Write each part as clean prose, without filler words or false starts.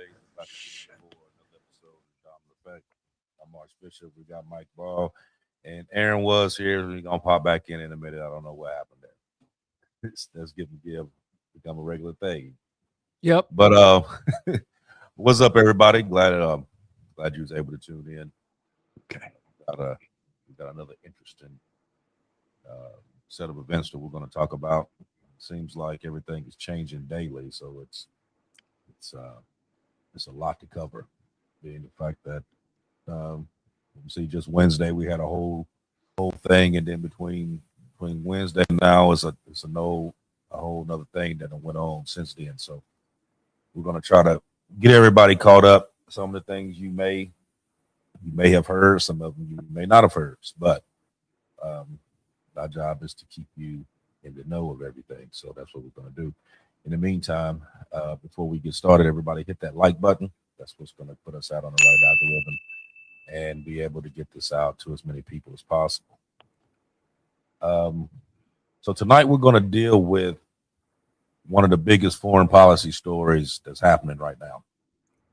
Days is back again for another episode of Domino Effect. I'm Mark Bishop. We got Mike Ball and Aaron was here. We're gonna pop back in a minute. I don't know what happened there. That's getting give become a regular thing. Yep. But what's up, everybody? Glad you was able to tune in. Okay. We got another interesting uh, set of events that we're going to talk about. Seems like everything is changing daily, so it's uh, it's a lot to cover. Being the fact that you see, just Wednesday we had a whole thing, and then between Wednesday and now it's a no a whole another thing that went on since then. So we're going to try to get everybody caught up. Some of the things you may have heard, some of them you may not have heard, but um, our job is to keep you in the know of everything. So that's what we're going to do. In the meantime, before we get started, everybody hit that like button. That's what's going to put us out on the right algorithm and be able to get this out to as many people as possible. Um, so tonight we're going to deal with one of the biggest foreign policy stories that's happening right now,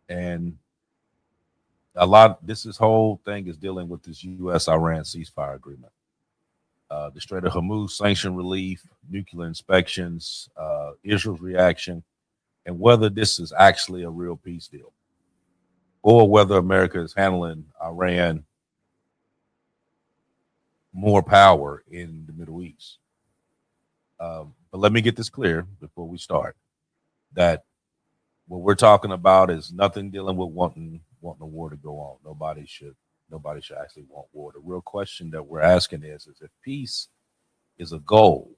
and this whole thing is dealing with this U.S. Iran ceasefire agreement. The Strait of Hormuz sanction relief, nuclear inspections, Israel's reaction, and whether this is actually a real peace deal or whether America is handling Iran more power in the Middle East. But let me get this clear before we start that what we're talking about is nothing dealing with wanting a war to go on. Nobody should actually want war. The real question that we're asking is if peace is a goal,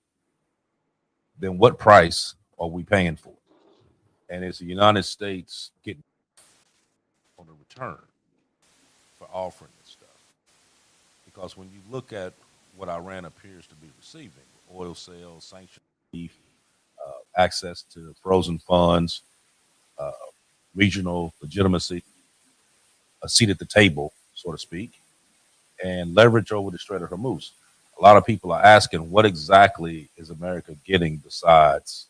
then what price are we paying for it? And is the United States getting on a return for offering this stuff? Because when you look at what Iran appears to be receiving, oil sales, sanctions, access to frozen funds, uh, regional legitimacy, a seat at the table, so to speak, and leverage over the Strait of Hormuz. A lot of people are asking, what exactly is America getting besides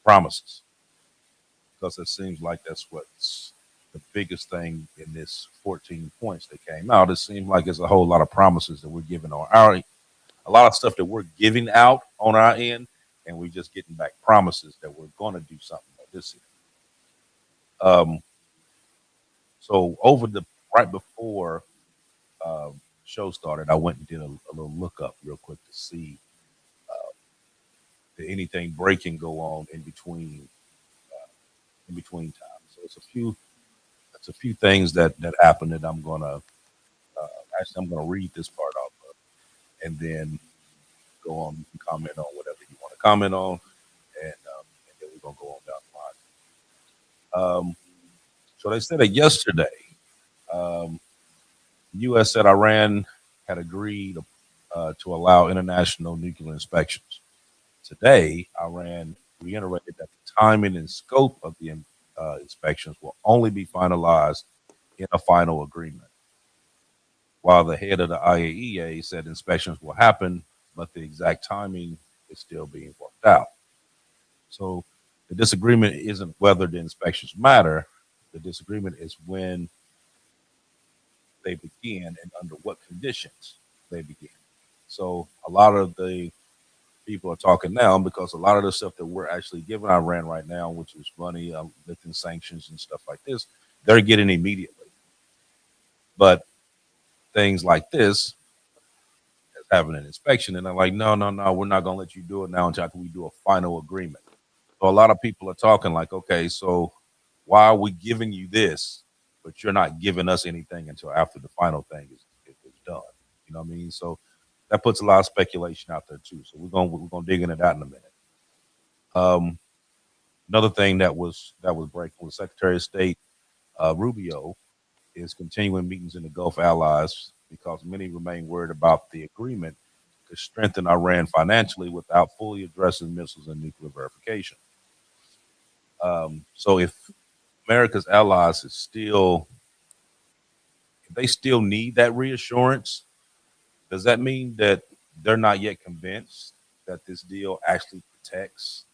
promises? Because it seems like that's what's the biggest thing in this 14 points that came out. It seems like there's a whole lot of promises that we're giving on our, a lot of stuff that we're giving out on our end, and we're just getting back promises that we're going to do something like this year. So right before show started, I went and did a little look up real quick to see did anything breaking go on in between times. So it's a few things that happened that I'm gonna actually I'm gonna read this part off of, and then go on. You can comment on whatever you want to comment on, and then we're gonna go on down the line. So they said that yesterday, um, U.S. said Iran had agreed to allow international nuclear inspections. Today, Iran reiterated that the timing and scope of the inspections will only be finalized in a final agreement, while the head of the IAEA said inspections will happen, but the exact timing is still being worked out. So the disagreement isn't whether the inspections matter. The disagreement is when they begin and under what conditions they begin. So a lot of the people are talking now because a lot of the stuff that we're actually giving Iran right now, which is money, lifting sanctions and stuff like this, they're getting immediately. But things like this is having an inspection, and they're like, no, no, no, we're not going to let you do it now until we do a final agreement. So a lot of people are talking like, okay, so why are we giving you this, but you're not giving us anything until after the final thing is done? You know what I mean? So that puts a lot of speculation out there too. So we're gonna dig into that in a minute. Um, Another thing that was breaking was Secretary of State Rubio is continuing meetings in the Gulf allies because many remain worried about the agreement to strengthen Iran financially without fully addressing missiles and nuclear verification. So if America's allies is still, if they still need that reassurance, does that mean that they're not yet convinced that this deal actually protects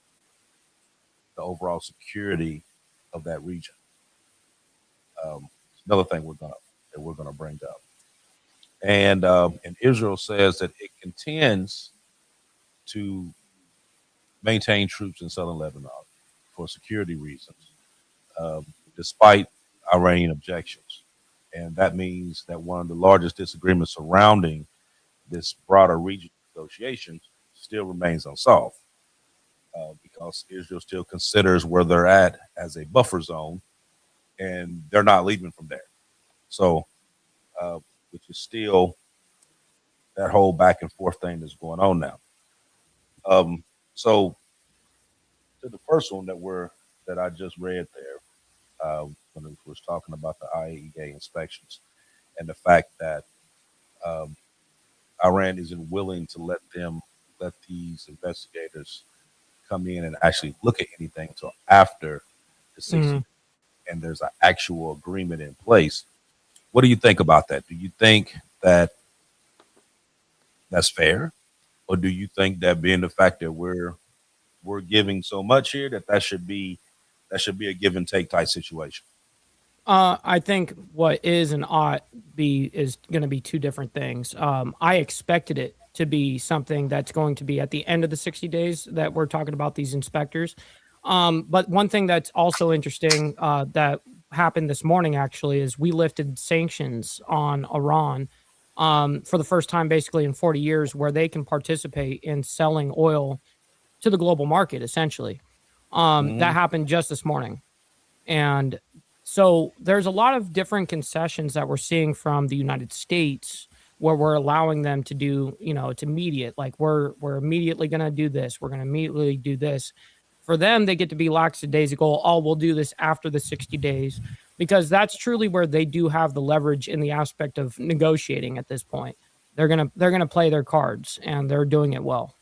the overall security of that region? Another thing we're gonna bring up, and Israel says that it intends to maintain troops in southern Lebanon for security reasons, um, despite Iranian objections, and that means that one of the largest disagreements surrounding this broader regional negotiations still remains unsolved. Because Israel still considers where they're at as a buffer zone, and they're not leaving from there. So, uh, which is still that whole back and forth thing that's going on now. So, to the first one that I just read there, when it was talking about the IAEA inspections and the fact that um, Iran isn't willing to let these investigators come in and actually look at anything until after the 60 Mhm. days, and there's an actual agreement in place. What do you think about that? Do you think that that's fair, or do you think that being the fact that we're giving so much here that should be a give and take type situation? I think what is and ought be is going to be two different things. I expected it to be something that's going to be at the end of the 60 days that we're talking about these inspectors. But one thing that's also interesting that happened this morning actually is we lifted sanctions on Iran for the first time basically in 40 years, where they can participate in selling oil to the global market essentially. That Hmm. happened just this morning. And so there's a lot of different concessions that we're seeing from the United States where we're allowing them to do, it's immediate. Like we're immediately going to do this. We're going to immediately do this. For them, they get to be lackadaisical. Oh, we'll do this after the 60 days, because that's truly where they do have the leverage in the aspect of negotiating at this point. They're gonna play their cards, and they're doing it well.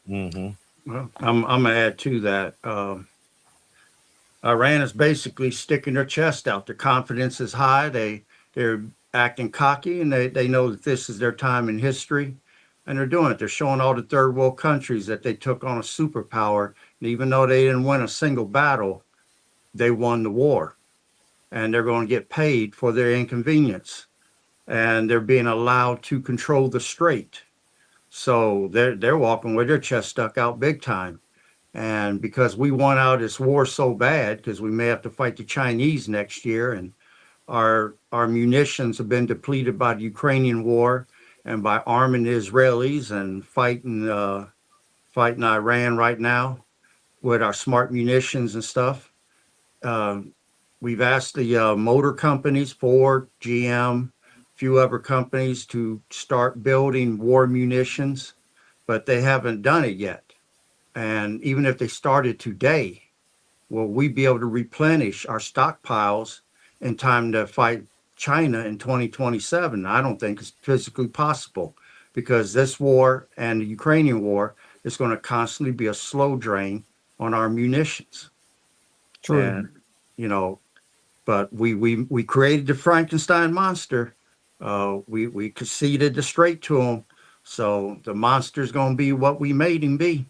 Hmm. Well, I'm gonna add to that. Iran is basically sticking their chest out. Their confidence is high. They're acting cocky, and they know that this is their time in history, and they're doing it. They're showing all the third world countries that they took on a superpower, and even though they didn't win a single battle, they won the war, and they're going to get paid for their inconvenience, and they're being allowed to control the strait. So they're walking with their chest stuck out big time. And because we want out of this war so bad, because we may have to fight the Chinese next year, and our munitions have been depleted by the Ukrainian war and by arming the Israelis and fighting Iran right now with our smart munitions and stuff. Um, we've asked the motor companies, Ford, GM, a few other companies, to start building war munitions, but they haven't done it yet. And even if they started today, will we be able to replenish our stockpiles in time to fight China in 2027? I don't think it's physically possible, because this war and the Ukrainian war is going to constantly be a slow drain on our munitions. True. And, you know, but we created the Frankenstein monster. We conceded the straight to him. So the monster's going to be what we made him be,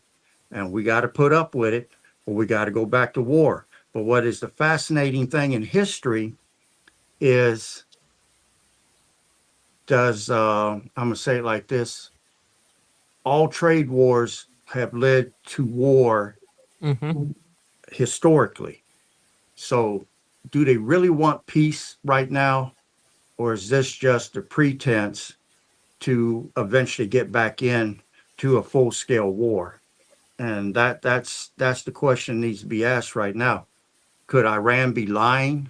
and we got to put up with it, or we got to go back to war. But what is the fascinating thing in history is, I'm gonna say it like this: all trade wars have led to war Hmm. historically. So, do they really want peace right now, or is this just a pretense to eventually get back in to a full scale war? And that's the question that needs to be asked right now. Could Iran be lying?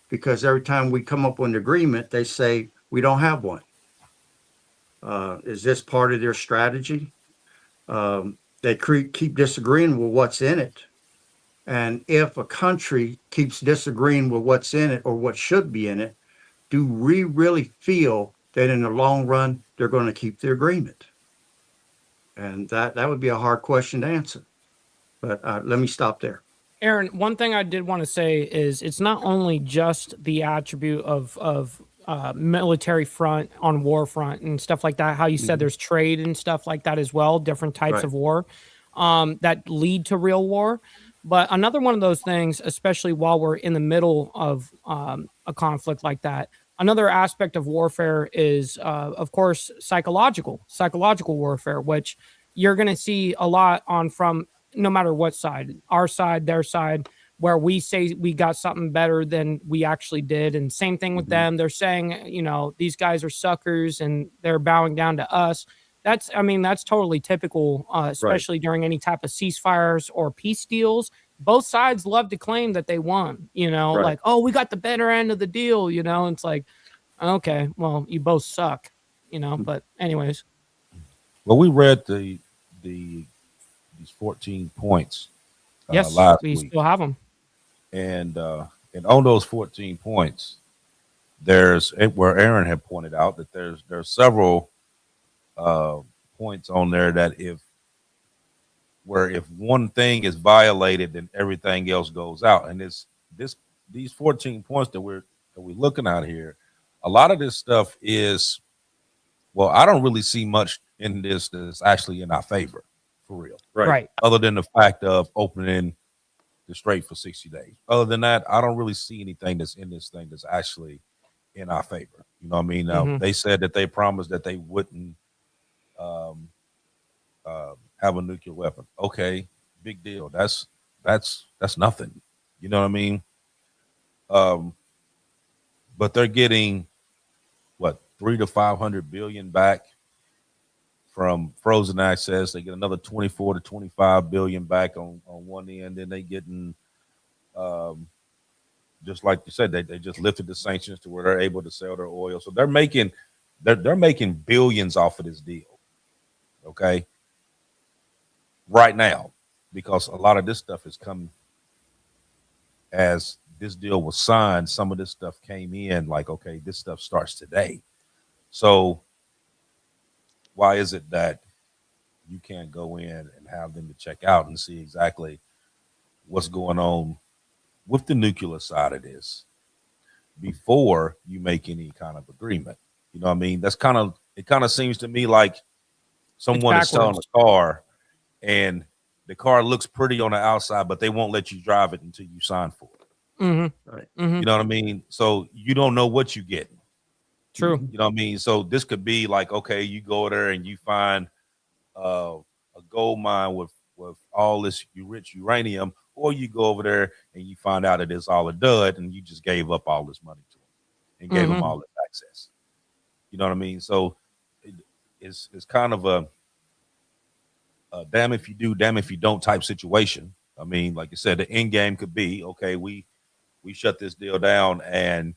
Because every time we come up with an agreement, they say we don't have one. Is this part of their strategy? They keep disagreeing with what's in it. And if a country keeps disagreeing with what's in it or what should be in it, do we really feel that in the long run they're going to keep the agreement? And that would be a hard question to answer. But let me stop there. Aaron, one thing I did want to say is it's not only just the attribute of military front on war front and stuff like that. How you said Mhm. there's trade and stuff like that as well, different types Right. of war that lead to real war. But another one of those things, especially while we're in the middle of a conflict like that, another aspect of warfare is, of course, psychological warfare, which you're going to see a lot on from no matter what side, our side, their side, where we say we got something better than we actually did. And same thing with Mhm. them. They're saying, these guys are suckers and they're bowing down to us. That's totally typical, Right. especially during any type of ceasefires or peace deals. Both sides love to claim that they won, Right. like, oh, we got the better end of the deal, it's like, okay, well, you both suck, but anyways. Well, we read the these 14 points Yes, last we week, still have them. and on those 14 points, there's where Aaron had pointed out that there's several uh, points on there that if one thing is violated, then everything else goes out. And this these 14 points that we're looking at here, a lot of this stuff is, well, I don't really see much in this that's actually in our favor, for real. Right. Right. Other than the fact of opening the strait for 60 days. Other than that, I don't really see anything that's in this thing that's actually in our favor. You know what I mean? Hmm. They said that they promised that they wouldn't um, have a nuclear weapon. Okay, big deal. That's nothing. You know what I mean? Um, but they're getting what 300 to 500 billion back from frozen access. They get another 24 to 25 billion back on one end. Then they getting um, just like you said, they just lifted the sanctions to where they're able to sell their oil. So they're making billions off of this deal. Okay, right now, because a lot of this stuff has come as this deal was signed. Some of this stuff came in like, okay, this stuff starts today. So why is it that you can't go in and have them to check out and see exactly what's going on with the nuclear side of this before you make any kind of agreement? You know what I mean? It kind of seems to me like It's someone is selling backwards. a car and the car looks pretty on the outside, but they won't let you drive it until you sign for it. Hmm. Right. Hmm. You know what I mean? So you don't know what you get. True. You know what I mean? So this could be like, okay, you go there and you find a gold mine with all this rich uranium, or you go over there and you find out that it's all a dud, and you just gave up all this money to them and gave them Hmm. all this access. You know what I mean? So it's kind of a damn if you do, damn if you don't type situation. I mean, like I said, the end game could be, okay, we shut this deal down and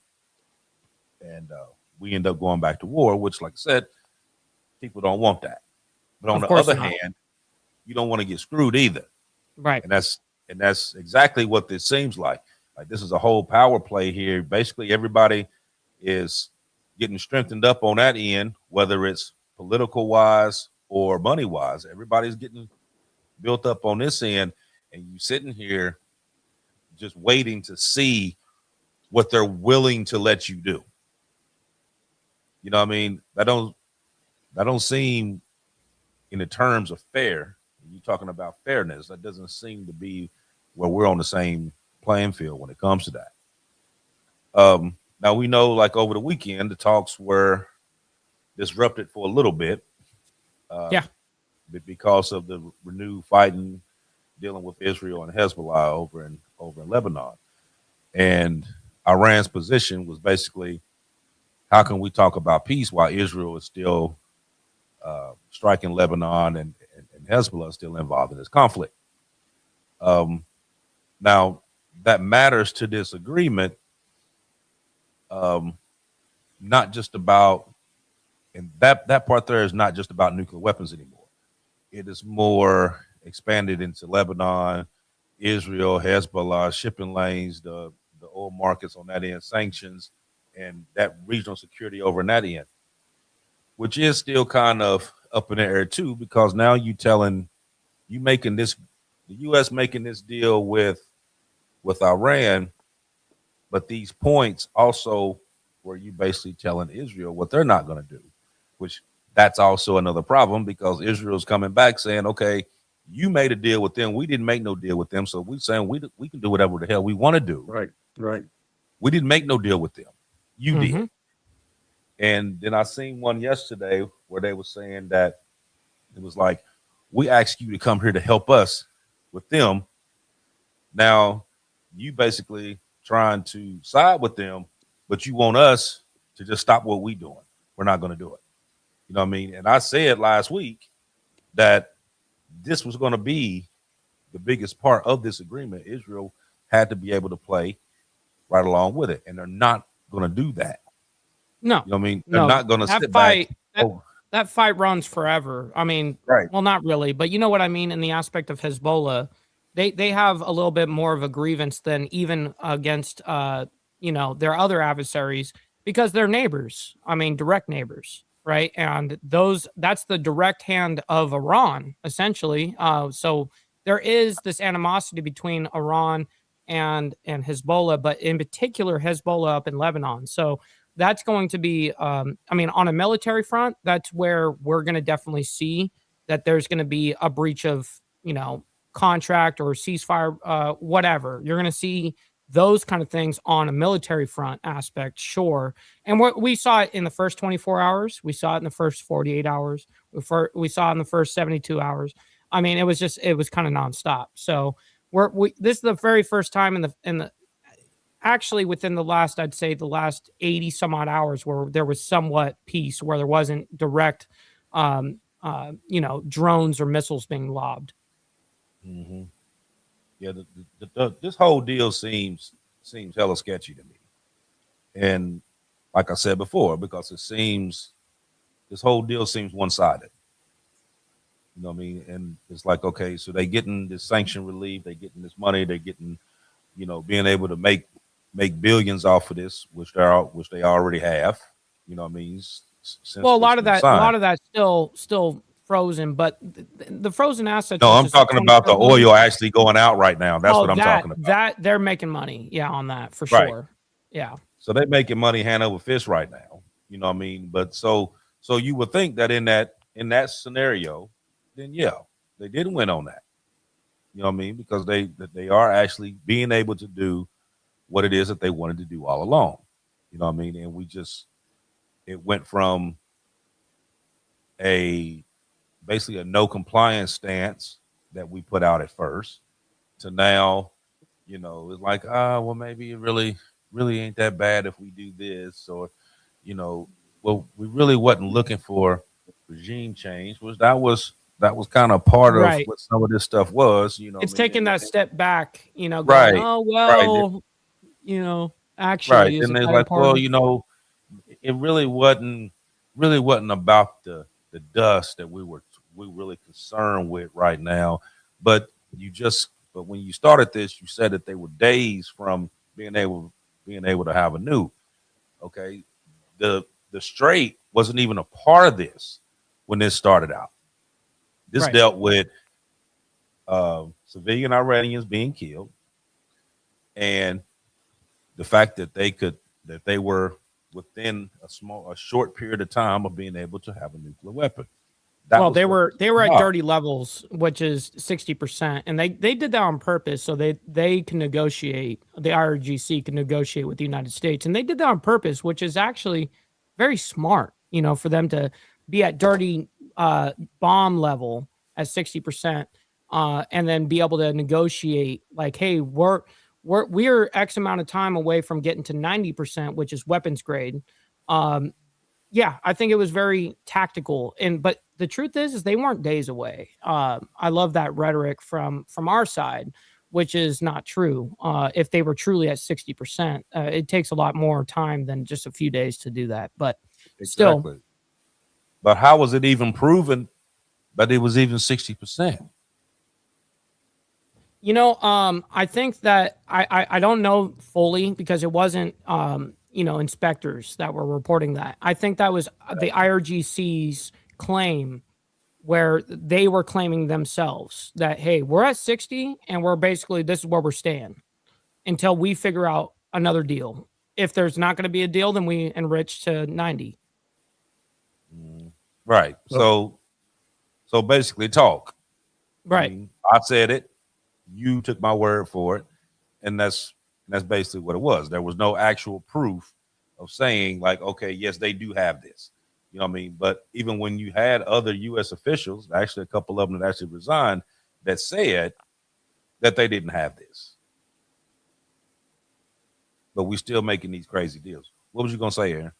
we end up going back to war, which, like I said, people don't want that. But on Of the course other not. hand, you don't want to get screwed either. Right. And that's exactly what this seems like. Like this is a whole power play here. Basically, everybody is getting strengthened up on that end, whether it's political wise or money wise. Everybody's getting built up on this end, and you sitting here just waiting to see what they're willing to let you do. You know what I mean? That don't seem in the terms of fair. You're talking about fairness. That doesn't seem to be where we're on the same playing field when it comes to that. Now we know, like over the weekend, the talks were disrupted for a little bit Yeah. because of the renewed fighting dealing with Israel and Hezbollah over in Lebanon. And Iran's position was basically, how can we talk about peace while Israel is still striking Lebanon and Hezbollah is still involved in this conflict? Um, Now that matters to this agreement, um, not just about, and that part there is not just about nuclear weapons anymore. It is more expanded into Lebanon, Israel, Hezbollah, shipping lanes, the oil markets on that end, sanctions, and that regional security over in that end, which is still kind of up in the air too, because now you making this, the U.S. making this deal with Iran, but these points also where you basically telling Israel what they're not going to do, which that's also another problem because Israel's coming back saying, okay, You made a deal with them. We didn't make no deal with them. So we saying we can do whatever the hell we want to do. Right. Right. We didn't make no deal with them. You Mm-hmm. did. And then I seen one yesterday where they were saying that it was like, we asked you to come here to help us with them. Now you basically trying to side with them, but you want us to just stop what we doing. We're not going to do it. You know what I mean? And I said last week that this was going to be the biggest part of this agreement. Israel had to be able to play right along with it, and they're not going to do that. No, You know what I mean? They're no, not going to that sit fight, back. Oh, that fight runs forever. I mean, right. well, not really, but you know what I mean in the aspect of Hezbollah. They have a little bit more of a grievance than even against their other adversaries because they're neighbors. I mean, direct neighbors, right? And that's the direct hand of Iran, essentially. So there is this animosity between Iran and Hezbollah, but in particular Hezbollah up in Lebanon. So that's going to be, on a military front, that's where we're going to definitely see that there's going to be a breach of, contract or ceasefire, whatever. You're going to see those kind of things on a military front aspect, sure. And we saw it in the first 24 hours. We saw it in the first 48 hours. We saw it in the first 72 hours. I mean, it was kind of nonstop. So this is the very first time in the actually within the last 80 some odd hours where there was somewhat peace, where there wasn't direct, drones or missiles being lobbed. Mm-hmm. Yeah, this whole deal seems hella sketchy to me, and like I said before, because this whole deal seems one-sided. You know what I mean? And it's like, okay, so they getting this sanction relief, they getting this money, they getting, being able to make billions off of this, which they already have. You know what I mean? Since a lot of that's still frozen, but the frozen assets. No, I'm talking about the oil actually going out right now. That's what I'm talking about. That they're making money, yeah, on that for right. sure. Yeah. So they're making money hand over fist right now. You know what I mean? But so you would think that in that scenario, then yeah, they didn't win on that. You know what I mean? Because they are actually being able to do what it is that they wanted to do all along. You know what I mean? And it went from basically a no compliance stance that we put out at first to now, it's like, well, maybe it really ain't that bad if we do this, or, well, we really wasn't looking for regime change, that was kind of part of what some of this stuff was, It's taking that step back, going, right. Oh, well, right. Actually, right. And they're like, well, it really wasn't about the dust that we were really concerned with right now. But when you started this, you said that they were days from being able to have a nuke. Okay. The Strait wasn't even a part of this when this started out. This dealt with civilian Iranians being killed, and the fact that they were within a short period of time of being able to have a nuclear weapon. They were at dirty levels, which is 60%, and they did that on purpose so they can negotiate. The IRGC can negotiate with the United States, and they did that on purpose, which is actually very smart. For them to be at dirty bomb level at 60%, and then be able to negotiate like, hey, we're X amount of time away from getting to 90%, which is weapons grade. Yeah, I think it was very tactical. But the truth is they weren't days away. I love that rhetoric from our side, which is not true. If they were truly at 60%, it takes a lot more time than just a few days to do that. But still. But how was it even proven that it was even 60%? I think that I don't know fully because it wasn't, inspectors that were reporting that. I think that was the IRGC's claim where they were claiming themselves that, hey, we're at 60 and we're basically, this is where we're staying until we figure out another deal. If there's not going to be a deal, then we enrich to 90. Right. So basically talk. Right. I said it. You took my word for it, and that's basically what it was. There was no actual proof of saying like, okay, yes, they do have this. You know what I mean? But even when you had other U.S. officials, actually a couple of them that actually resigned, that said that they didn't have this, but we still making these crazy deals. What was you gonna say, Aaron?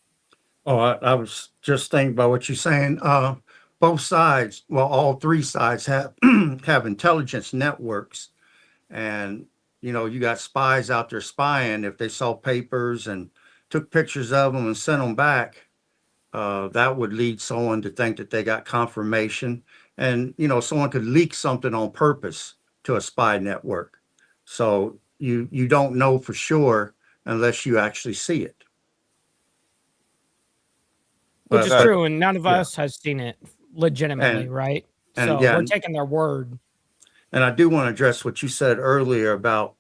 Oh, I was just thinking about what you're saying. Both sides, well, all three sides have have intelligence networks, and you got spies out there spying. If they saw papers and took pictures of them and sent them back, that would lead someone to think that they got confirmation, and someone could leak something on purpose to a spy network. So you don't know for sure unless you actually see it. Which is Exactly. true, and none of Yeah, us has seen it legitimately, and right? and So yeah, we're taking their word. and I do want to address what you said earlier about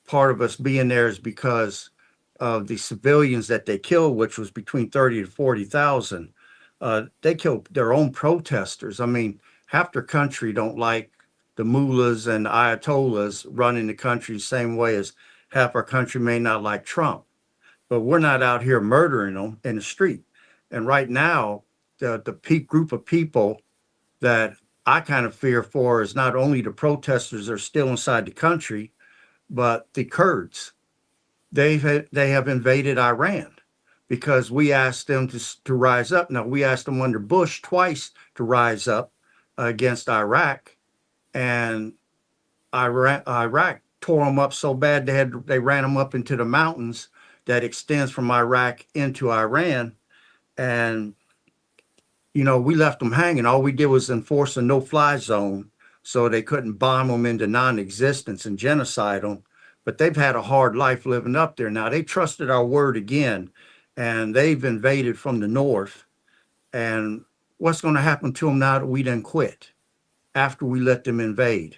part of us being there is because of the civilians that they killed, which was between 30 to 40,000. They killed their own protesters. I mean, half their country don't like the mullahs and ayatollahs running the country the same way as half our country may not like Trump. But we're not out here murdering them in the street. And right now, the peak group of people that I kind of fear for is not only the protesters that are still inside the country, but the Kurds. They have invaded Iran because we asked them to rise up. Now we asked them under Bush twice to rise up against Iraq, and Iraq tore them up so bad they ran them up into the mountains that extends from Iraq into Iran, and we left them hanging. All we did was enforce a no-fly zone so they couldn't bomb them into non-existence and genocide them. But they've had a hard life living up there. Now they trusted our word again, and they've invaded from the north. And what's going to happen to them now that we didn't quit after we let them invade?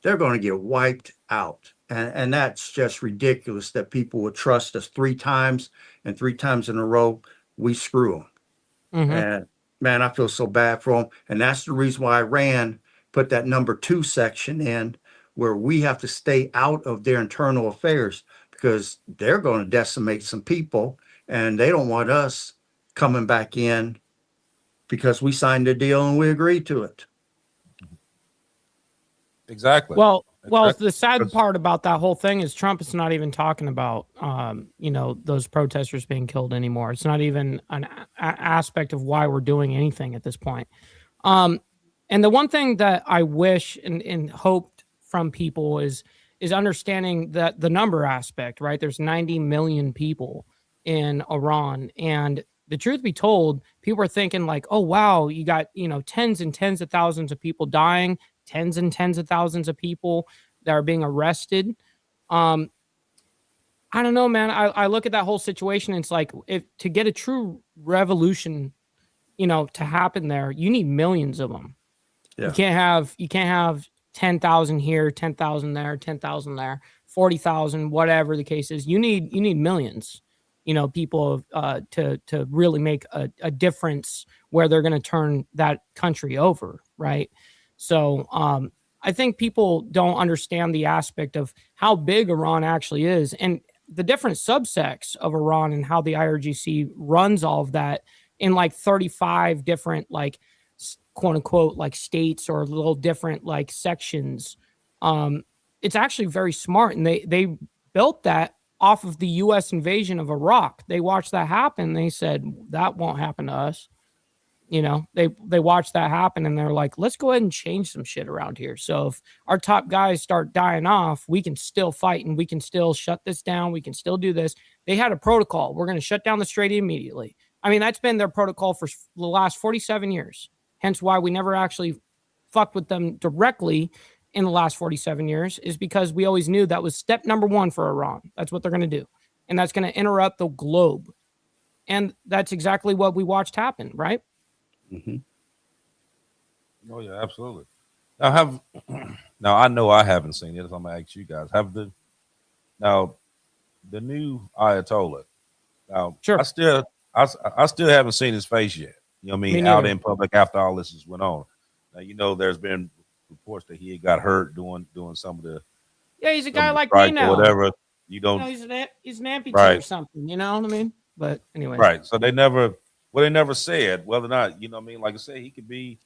They're going to get wiped out. And that's just ridiculous that people would trust us three times, and three times in a row, we screw them. Hmm. And man, I feel so bad for them. And that's the reason why Iran put that number 2 section in, where we have to stay out of their internal affairs because they're going to decimate some people and they don't want us coming back in because we signed a deal and we agreed to it. Exactly. Well, Exactly. the sad Because- part about that whole thing is Trump is not even talking about, those protesters being killed anymore. It's not even an aspect of why we're doing anything at this point. And the one thing that I wish and hoped from people is understanding that the number aspect, right? There's 90 million people in Iran, and the truth be told, people are thinking like, oh wow, you got tens and tens of thousands of people dying, tens and tens of thousands of people that are being arrested. Um, I don't know, man. I look at that whole situation, and it's like, if to get a true revolution, to happen there, you need millions of them. Yeah. You can't have 10,000 here, 10,000 there, 10,000 there, 40,000, whatever the case is. You need millions, people to really make a difference where they're going to turn that country over, right? So I think people don't understand the aspect of how big Iran actually is and the different subsects of Iran and how the IRGC runs all of that in like 35 different like quote unquote like states or little different like sections. It's actually very smart, and they built that off of the U.S. invasion of Iraq. They watched that happen. They said that won't happen to us. They watched that happen, and they're like, let's go ahead and change some shit around here. So if our top guys start dying off, we can still fight and we can still shut this down. We can still do this. They had a protocol. We're going to shut down the strait immediately. I mean, that's been their protocol for the last 47 years. Hence why we never actually fucked with them directly in the last 47 years, is because we always knew that was step number 1 for Iran. That's what they're going to do. And that's going to interrupt the globe. And that's exactly what we watched happen, right? Mm-hmm. Oh yeah, absolutely. Now now I know I haven't seen it, so I'm gonna ask you guys. Now the new Ayatollah. Now Sure. I still haven't seen his face yet. You know what I mean? Me Out neither. in public after all this has went on. Now there's been reports that he had got hurt doing some of the Yeah, he's a some guy of the like me strikes or now. whatever. You You don't know, he's an amputee or right, something. You know what I mean? But anyways, right. So they never said whether or not, you know what I mean. Like I said, he could be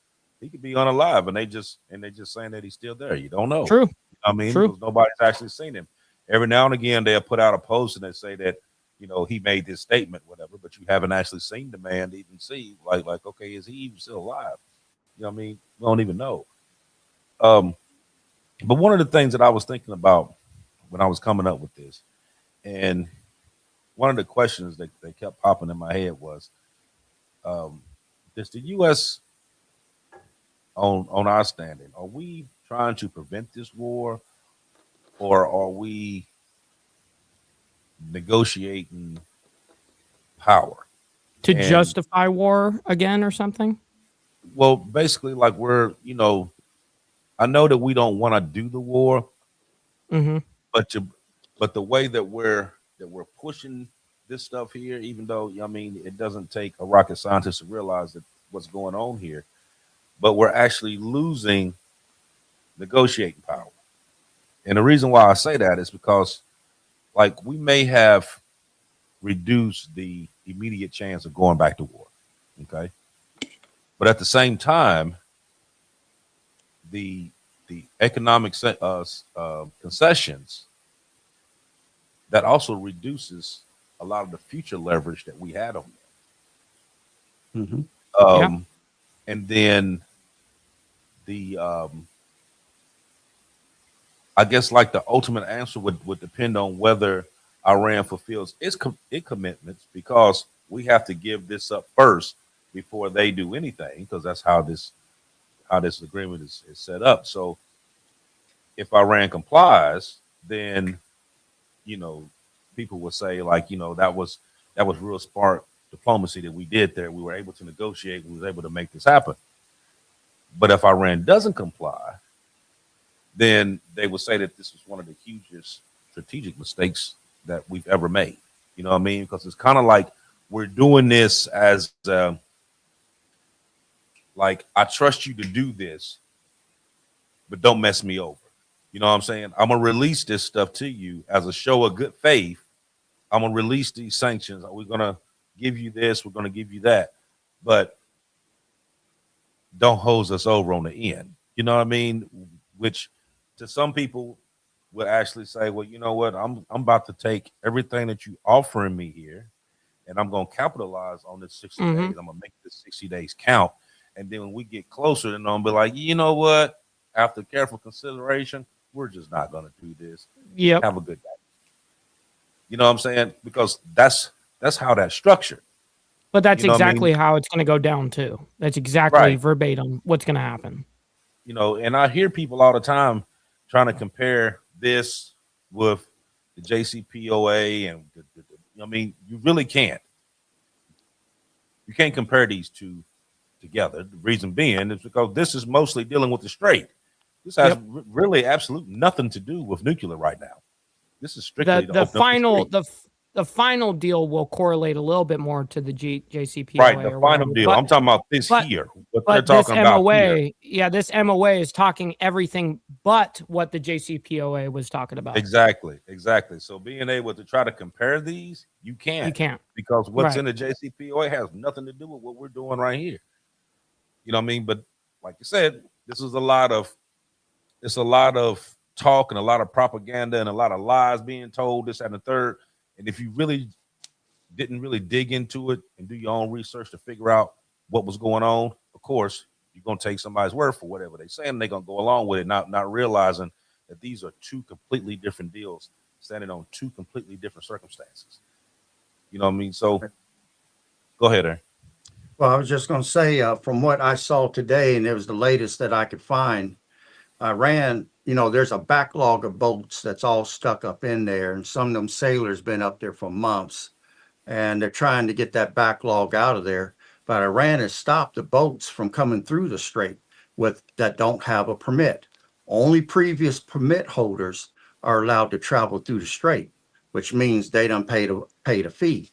unalive, and they just saying that he's still there. You don't know. true, You know what I mean, true. because nobody's actually seen him. Every now and again, they'll put out a post and they say that, you know, he made this statement, whatever, but you haven't actually seen the man to even see, like, okay, is he even still alive? You know what I mean? We don't even know. Um, but one of the things that I was thinking about when I was coming up with this, and one of the questions that kept popping in my head was, um, does the U.S. On our standing, are we trying to prevent this war, or are we negotiating power? To And justify war again or something? well, basically, like we're, you know, I know that we don't want to do the war, Mm-hmm. but but the way that we're pushing this stuff here, even though I mean it doesn't take a rocket scientist to realize that what's going on here, but we're actually losing negotiating power. And the reason why I say that is because like we may have reduced the immediate chance of going back to war. Okay. But at the same time, the economic concessions that also reduces a lot of the future leverage that we had on Mhm. them. Yeah. And then the I guess like the ultimate answer would depend on whether Iran fulfills its commitments, because we have to give this up first before they do anything, because that's how this agreement is set up. So if Iran complies, then you know people will say like, you know, that was real smart diplomacy that we did there. We were able to negotiate. We was able to make this happen. But if Iran doesn't comply, then they will say that this was one of the hugest strategic mistakes that we've ever made. You know what I mean? Because it's kind of like we're doing this as like I trust you to do this, but don't mess me over. You know what I'm saying? I'm gonna release this stuff to you as a show of good faith. I'm gonna release these sanctions. We're gonna give you this. We're gonna give you that, but don't hose us over on the end. You know what I mean? Which to some people would actually say, well, you know what? I'm about to take everything that you offering me here, and I'm gonna capitalize on this 60 Mm-hmm. days. I'm gonna make this 60 days count. And then when we get closer, then I'm be like, you know what? After careful consideration, we're just not gonna do this. Yep. Have a good day. You know what I'm saying? Because that's how that's structured. But that's You know what I mean? exactly how it's going to go down too. That's exactly Right. verbatim what's going to happen. You know, and I hear people all the time trying to compare this with the JCPOA and I mean, you really can't. You can't compare these two together. The reason being is because this is mostly dealing with the Strait. This has Yep. really absolute nothing to do with nuclear right now. This is The strictly to the open up the final Strait. the final deal will correlate a little bit more to the Right, JCPOA the or final whatever. deal. I'm talking about this But here. What they're but this talking about here. MOA, yeah, this MOA is talking everything but what the JCPOA was talking about. Exactly, exactly. So being able to try to compare these, you You can't, can't. because what's Right. in the JCPOA has nothing to do with what we're doing right here. You know what I mean? But like you said, this is it's a lot of talk and a lot of propaganda and a lot of lies being told, this and the third. And if you really didn't really dig into it and do your own research to figure out what was going on, of course, you're gonna take somebody's word for whatever they say, and they're gonna go along with it, not realizing that these are two completely different deals, standing on two completely different circumstances. You know what I mean? So go ahead, Aaron. Well, I was just going to say, from what I saw today, and it was the latest that I could find, Iran, there's a backlog of boats that's all stuck up in there, and some of them sailors been up there for months, and they're trying to get that backlog out of there. But Iran has stopped the boats from coming through the strait with that don't have a permit. Only previous permit holders are allowed to travel through the strait, which means they don't pay the fee.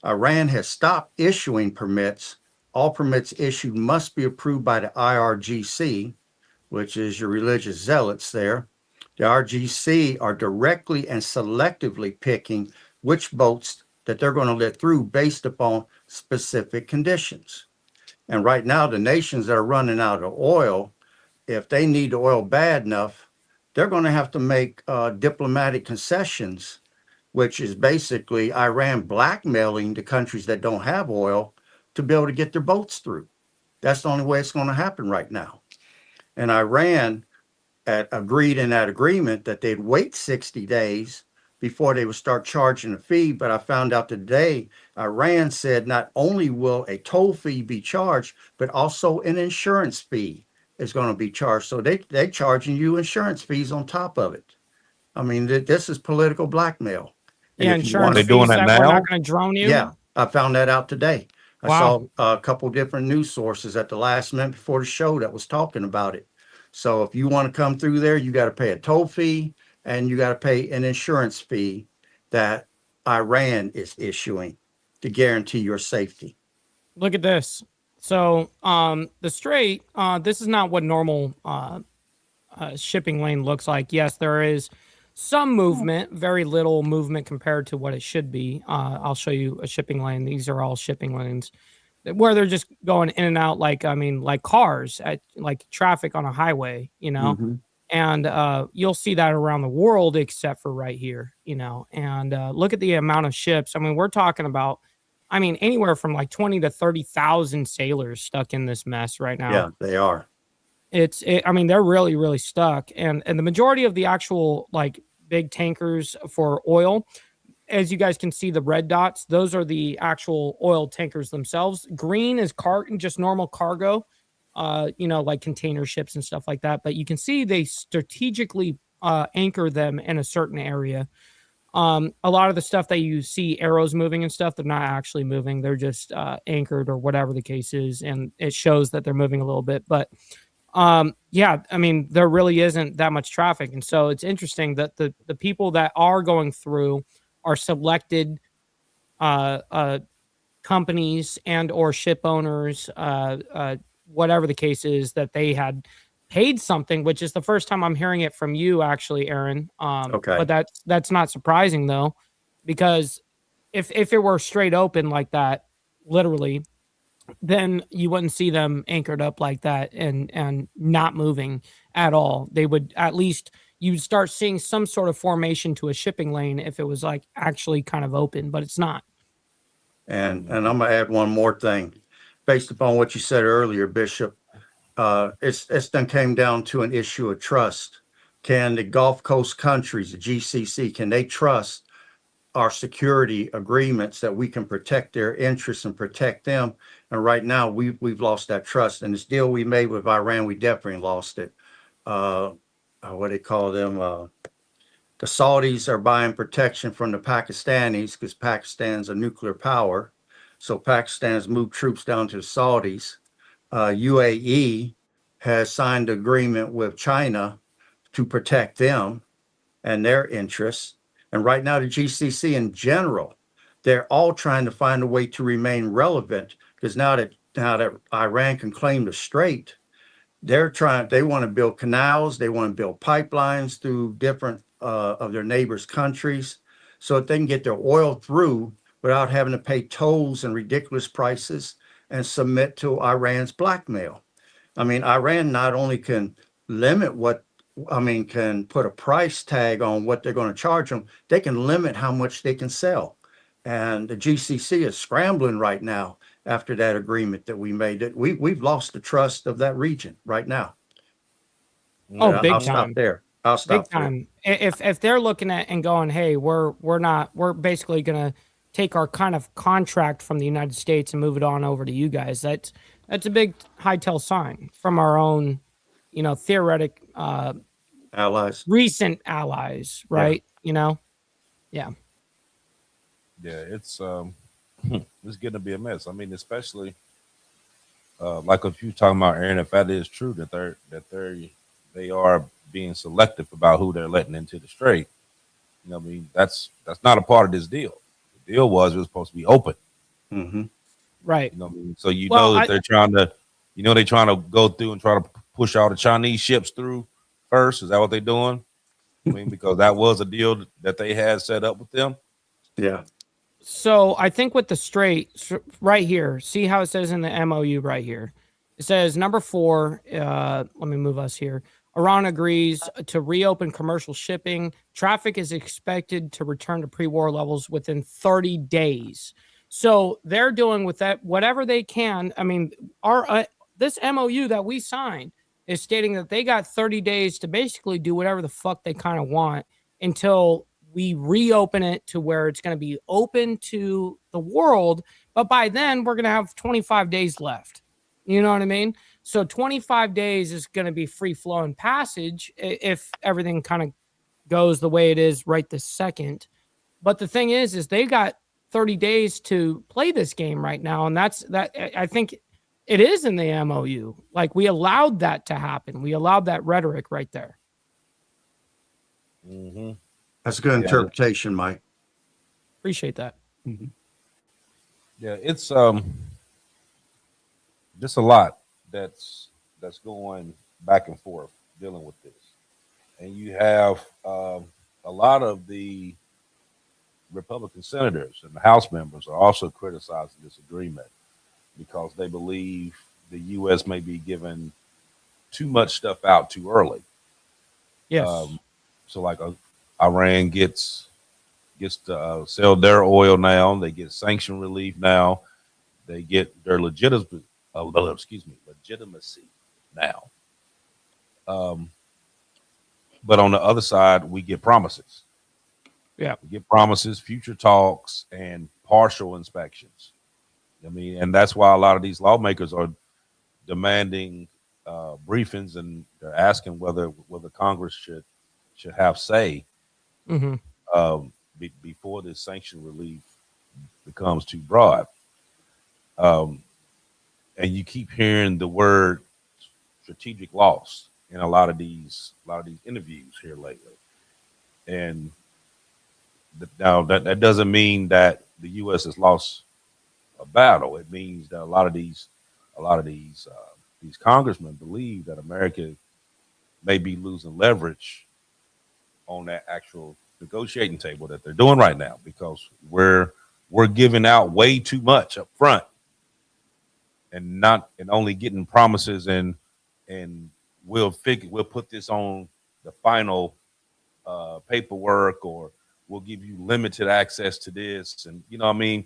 Iran has stopped issuing permits. All permits issued must be approved by the IRGC, which is your religious zealots there. The RGC are directly and selectively picking which boats that they're going to let through based upon specific conditions. And right now, the nations that are running out of oil, if they need the oil bad enough, they're going to have to make diplomatic concessions, which is basically Iran blackmailing the countries that don't have oil to be able to get their boats through. That's the only way it's going to happen right now. And Iran agreed in that agreement that they'd wait 60 days before they would start charging a fee. But I found out today, Iran said not only will a toll fee be charged, but also an insurance fee is going to be charged. So they're charging you insurance fees on top of it. I mean, this is political blackmail. And Yeah, if you Are want insurance they to, doing fees that that we're not now? going to drone you. yeah, I found that out today. I Wow. saw a couple different news sources at the last minute before the show that was talking about it. So if you want to come through there, you got to pay a toll fee and you got to pay an insurance fee that Iran is issuing to guarantee your safety. Look at this. So the Strait, this is not what normal shipping lane looks like. Yes, there is some movement, very little movement compared to what it should be. I'll show you a shipping lane. These are all shipping lanes where they're just going in and out like, I mean, like cars, like traffic on a highway, you know. Mm-hmm. And you'll see that around the world except for right here, you know. And look at the amount of ships. I mean, we're talking about, I mean, anywhere from like 20 to 30,000 sailors stuck in this mess right now. Yeah, they are. I mean, they're really, really stuck. And the majority of the actual like big tankers for oil, as you guys can see, the red dots, those are the actual oil tankers themselves. Green is just normal cargo, you know, like container ships and stuff like that. But you can see they strategically anchor them in a certain area. A lot of the stuff that you see arrows moving and stuff, they're not actually moving. They're just anchored or whatever the case is. And it shows that they're moving a little bit. But yeah, I mean, there really isn't that much traffic. And so it's interesting that the people that are going through are selected companies and or ship owners, whatever the case is, that they had paid something, which is the first time I'm hearing it from you, actually, Aaron. Okay. But that's not surprising though, because if it were straight open like that, literally, then you wouldn't see them anchored up like that and not moving at all. They would at least, you'd start seeing some sort of formation to a shipping lane if it was like actually kind of open, but it's not. And I'm gonna add one more thing, based upon what you said earlier, Bishop. It's then came down to an issue of trust. Can the Gulf Coast countries, the GCC, can they trust our security agreements that we can protect their interests and protect them? And right now we've lost that trust. And this deal we made with Iran, we definitely lost it. What they call them? The Saudis are buying protection from the Pakistanis because Pakistan's a nuclear power. So Pakistan's moved troops down to the Saudis. UAE has signed an agreement with China to protect them and their interests. And right now, the GCC in general, they're all trying to find a way to remain relevant, because now that Iran can claim the Strait, they want to build canals, they want to build pipelines through different of their neighbors' countries, so that they can get their oil through without having to pay tolls and ridiculous prices and submit to Iran's blackmail. I mean, Iran not only can can put a price tag on what they're going to charge them, they can limit how much they can sell. And the GCC is scrambling right now after that agreement that we made. We've lost the trust of that region right now. Oh, big I'll time. stop there. I'll stop Big time. If they're looking at and going, hey, we're basically gonna take our kind of contract from the United States and move it on over to you guys. That's a big high tell sign from our own, you know, theoretic allies, recent allies, right? Yeah. You know, yeah. Yeah, it's getting to be a mess. I mean, especially like if you're talking about, Aaron, if that is true that they are being selective about who they're letting into the Strait. You know what I mean? That's not a part of this deal. The deal was it was supposed to be open. Mm-hmm. Right. You know what I mean? So know that they're trying to go through and try to push all the Chinese ships through first? Is that what they're doing? I mean, because that was a deal that they had set up with them. Yeah. So I think with the Strait right here, see how it says in the MOU right here. It says number 4. Let me move us here. Iran agrees to reopen commercial shipping. Traffic is expected to return to pre-war levels within 30 days. So they're doing with that whatever they can. I mean, our this MOU that we signed is stating that they got 30 days to basically do whatever the fuck they kind of want until we reopen it to where it's going to be open to the world. But by then, we're going to have 25 days left. You know what I mean? So 25 days is going to be free flowing passage if everything kind of goes the way it is right this second. But the thing is they got 30 days to play this game right now. And that's that. I think it is in the MOU. Like, we allowed that to happen. We allowed that rhetoric right there. Mm-hmm. That's a good interpretation, Mike. Appreciate that. Mm-hmm. Yeah, it's just a lot that's going back and forth dealing with this, and you have a lot of the Republican senators and the House members are also criticizing this agreement because they believe the U.S. may be giving too much stuff out too early. Yes. So, like, Iran gets to sell their oil now. They get sanction relief now. They get their legitimacy now. But on the other side, we get promises. Yeah. We get promises, future talks, and partial inspections. I mean, and that's why a lot of these lawmakers are demanding briefings, and they're asking whether Congress should have say before this sanction relief becomes too broad. And you keep hearing the word strategic loss in a lot of these interviews here lately. And now that doesn't mean that the U.S. has lost a battle. It means that a lot of these congressmen believe that America may be losing leverage on that actual negotiating table that they're doing right now, because we're giving out way too much up front and only getting promises and we'll put this on the final paperwork, or we'll give you limited access to this. And you know what I mean,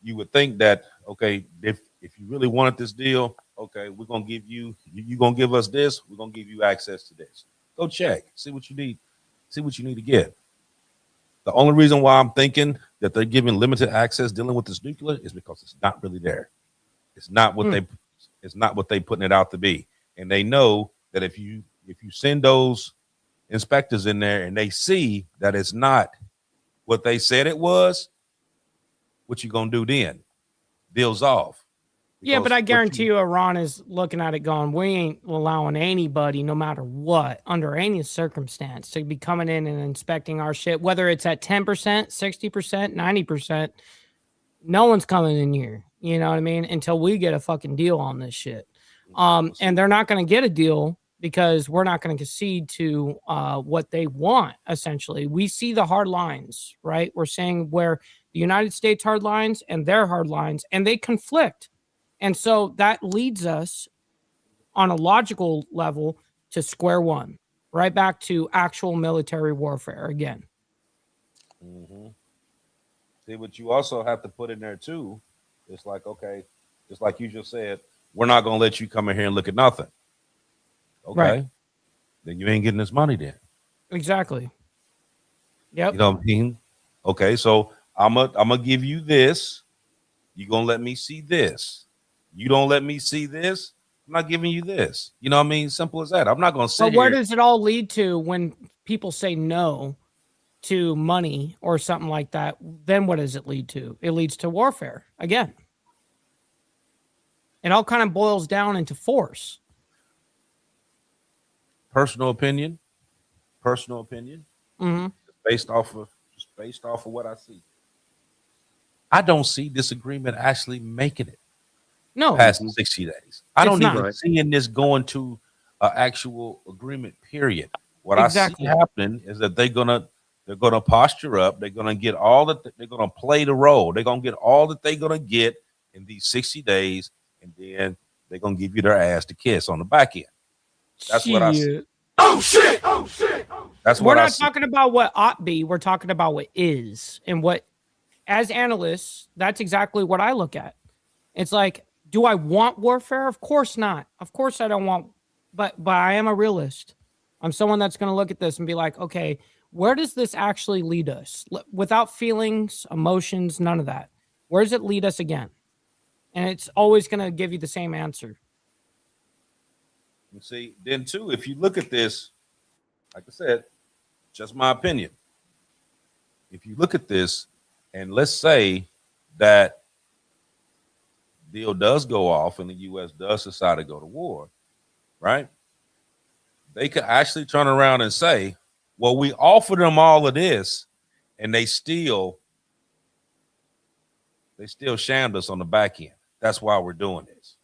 you would think that, okay, if you really wanted this deal, okay, we're gonna give you're gonna give us this, we're gonna give you access to this. Go check, see what you need to get. The only reason why I'm thinking that they're giving limited access dealing with this nuclear is because it's not really there. It's not what they putting it out to be. And they know that if you send those inspectors in there and they see that it's not what they said it was, what you gonna do then? Deals off. Yeah, but I guarantee you Iran is looking at it going, we ain't allowing anybody, no matter what, under any circumstance, to be coming in and inspecting our shit, whether it's at 10%, 60%, 90%. No one's coming in here, you know what I mean, until we get a fucking deal on this shit. And they're not going to get a deal because we're not going to concede to what they want, essentially. We see the hard lines, right? We're saying where the United States hard lines and their hard lines, and they conflict. And so that leads us on a logical level to square one, right back to actual military warfare again. Mm-hmm. See, but you also have to put in there too. It's like, okay, just like you just said, we're not going to let you come in here and look at nothing. Okay. Right. Then you ain't getting this money then. Exactly. Yep. You know what I mean? Okay. So I'm gonna give you this. You're going to let me see this. You don't let me see this, I'm not giving you this. You know what I mean? Simple as that. I'm not going to sit here. But where does it all lead to when people say no to money or something like that? Then what does it lead to? It leads to warfare again. It all kind of boils down into force. Personal opinion. Mm-hmm. Based off of what I see. I don't see this agreement actually making it. No, past 60 days. I It's don't not. even Right. see in this going to an actual agreement, period. What Exactly. I see happening is that they're gonna posture up, they're gonna get all that they're gonna play the role, they're gonna get all that they're gonna get in these 60 days, and then they're gonna give you their ass to kiss on the back end. That's what I see. Shit. That's We're what I not see. talking about what ought be. We're talking about what is. And what, as analysts, that's exactly what I look at. It's like, do I want warfare? Of course not. Of course I don't want, but I am a realist. I'm someone that's going to look at this and be like, okay, where does this actually lead us? Without feelings, emotions, none of that. Where does it lead us again? And it's always going to give you the same answer. You see, then too, if you look at this, like I said, just my opinion. If you look at this, and let's say that deal does go off and the U.S. does decide to go to war, right? They could actually turn around and say, well, we offered them all of this, and they still shammed us on the back end. That's why we're doing this.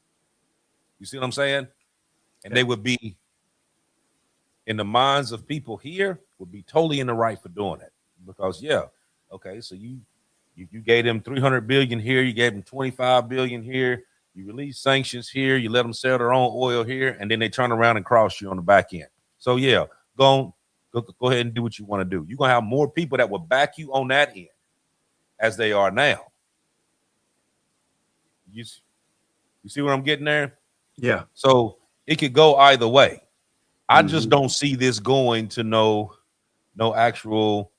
You see what I'm saying? And they would be, in the minds of people here, would be totally in the right for doing it. Because okay, so you gave them 300 billion here, you gave them 25 billion here, you release sanctions here, you let them sell their own oil here, and then they turn around and cross you on the back end. So go ahead and do what you want to do. You're gonna have more people that will back you on that end as they are now. You see what I'm getting there? Yeah. So it could go either way. I just don't see this going to no actual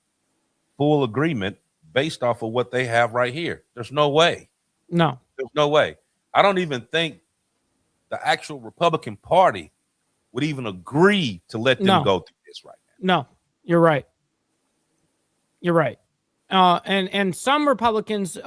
full agreement based off of what they have right here. There's no way. No. There's no way. I don't even think the actual Republican Party would even agree to let them go through this right now. No, you're right. You're right. And some Republicans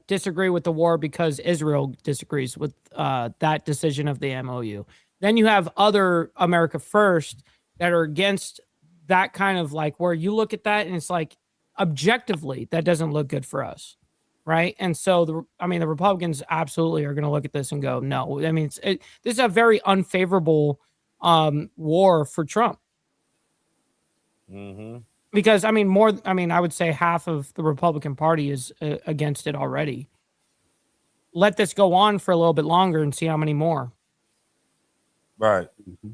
disagree with the war because Israel disagrees with that decision of the MOU. Then you have other America First that are against that kind of, like, where you look at that and it's like, objectively, that doesn't look good for us. Right. And so, the Republicans absolutely are going to look at this and go, no. I mean, this is a very unfavorable war for Trump. Mm-hmm. Because, I would say half of the Republican Party is against it already. Let this go on for a little bit longer and see how many more. Right.